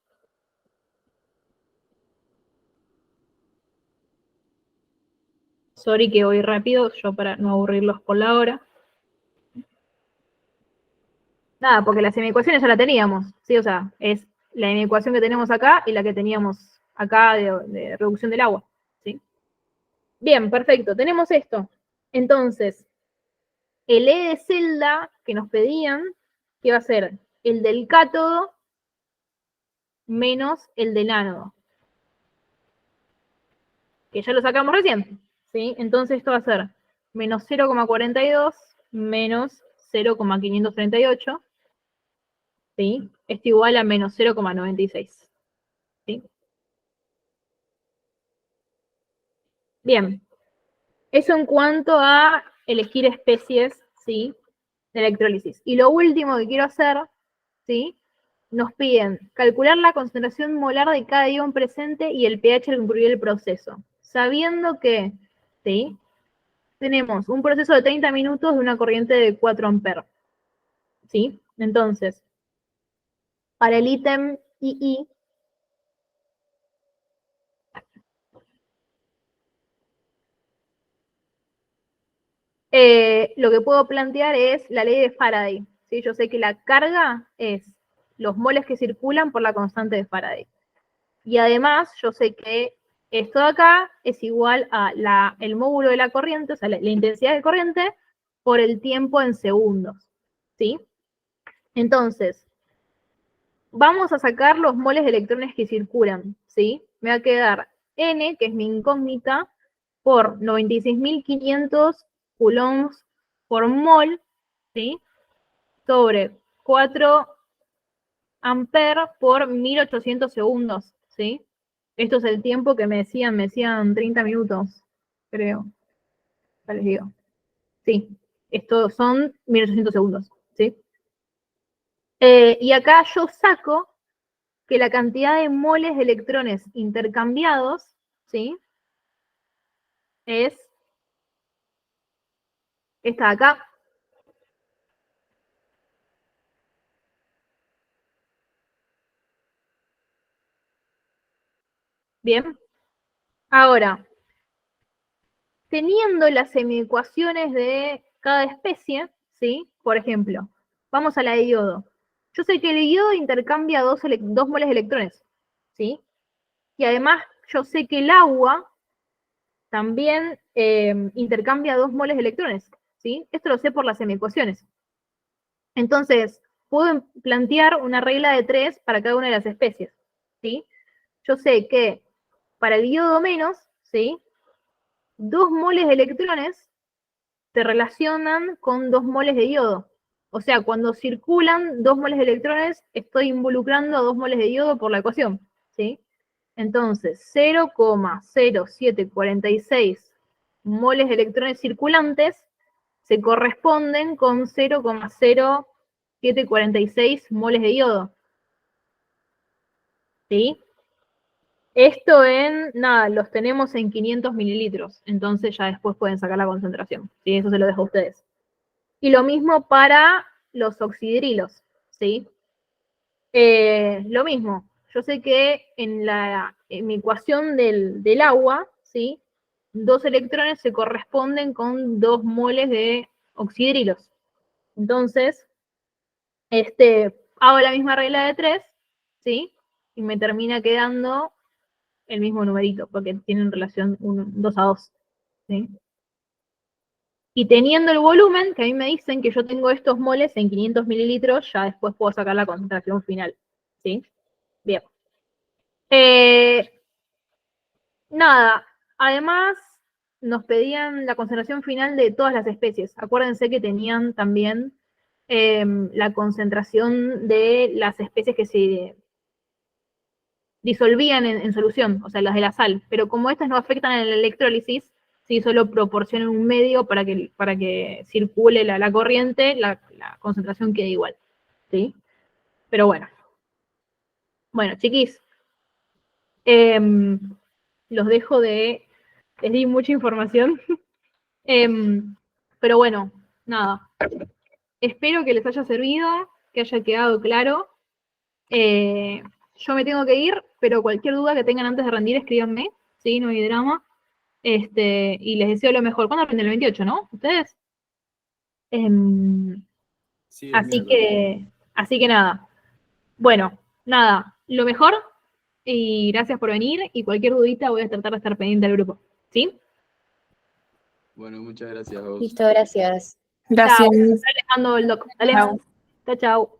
Sorry que voy rápido, yo para no aburrirlos por la hora. Nada, porque las semiecuaciones ya la teníamos, ¿sí? O sea, es la ecuación que tenemos acá y la que teníamos acá de reducción del agua, ¿sí? Bien, perfecto, tenemos esto. Entonces, el E de celda que nos pedían, que va a ser el del cátodo menos el del ánodo, que ya lo sacamos recién, ¿sí? Entonces esto va a ser menos 0,42 menos 0,538, ¿sí? Esto igual a menos 0,96, ¿sí? Bien, eso en cuanto a elegir especies, ¿sí? De electrólisis. Y lo último que quiero hacer, ¿sí? Nos piden calcular la concentración molar de cada ion presente y el pH al concluir el proceso, sabiendo que, ¿sí? Tenemos un proceso de 30 minutos de una corriente de 4 amperes, ¿sí? Entonces, para el ítem II, lo que puedo plantear es la ley de Faraday, ¿sí? Yo sé que la carga es los moles que circulan por la constante de Faraday. Y además, yo sé que esto de acá es igual a el módulo de la corriente, o sea, la intensidad de corriente, por el tiempo en segundos, ¿sí? Entonces, vamos a sacar los moles de electrones que circulan, ¿sí? Me va a quedar N, que es mi incógnita, por 96.500 coulombs por mol, ¿sí? Sobre 4 amperes por 1800 segundos, ¿sí? Esto es el tiempo que me decían 30 minutos, creo. Ya les digo. Sí, estos son 1800 segundos, ¿sí? Y acá yo saco que la cantidad de moles de electrones intercambiados, ¿sí? Es esta de acá. Bien. Ahora, teniendo las semiecuaciones de cada especie, ¿sí? Por ejemplo, vamos a la de yodo. Yo sé que el yodo intercambia 2 moles de electrones, ¿sí? Y además yo sé que el agua también intercambia 2 moles de electrones, ¿sí? Esto lo sé por las semiecuaciones. Entonces, puedo plantear una regla de 3 para cada una de las especies, ¿sí? Yo sé que para el yodo menos, ¿sí? 2 moles de electrones se relacionan con 2 moles de yodo. O sea, cuando circulan 2 moles de electrones, estoy involucrando a 2 moles de yodo por la ecuación, ¿sí? Entonces, 0,0746 moles de electrones circulantes se corresponden con 0,0746 moles de yodo, ¿sí? Esto nada, los tenemos en 500 mililitros, entonces ya después pueden sacar la concentración, ¿sí? Eso se lo dejo a ustedes. Y lo mismo para los oxidrilos, ¿sí? Lo mismo, yo sé que en mi ecuación del agua, ¿sí? 2 electrones se corresponden con 2 moles de oxidrilos. Entonces, hago la misma regla de 3, ¿sí? Y me termina quedando el mismo numerito, porque tienen relación 2 a 2, ¿sí? Y teniendo el volumen, que a mí me dicen que yo tengo estos moles en 500 mililitros, ya después puedo sacar la concentración final, ¿sí? Bien. Nada, además nos pedían la concentración final de todas las especies. Acuérdense que tenían también la concentración de las especies que se disolvían en solución, o sea, las de la sal. Pero como estas no afectan en la electrólisis, sí, solo proporcionan un medio para que circule la corriente, la concentración quede igual, ¿sí? Pero bueno. Bueno, chiquis, los dejo les di mucha información. Pero bueno, nada. Espero que les haya servido, que haya quedado claro. Yo me tengo que ir, pero cualquier duda que tengan antes de rendir, escríbanme, ¿sí? No hay drama. Y les deseo lo mejor. ¿Cuándo aprenden el 28, no? ¿Ustedes? Sí, el Así miércoles. que nada. Bueno, nada, lo mejor. Y gracias por venir. Y cualquier dudita voy a tratar de estar pendiente del grupo. ¿Sí? Bueno, muchas gracias a vos. Listo, gracias. Chao. Gracias. Les mando el doc. Dale. Chao. Chao, chao.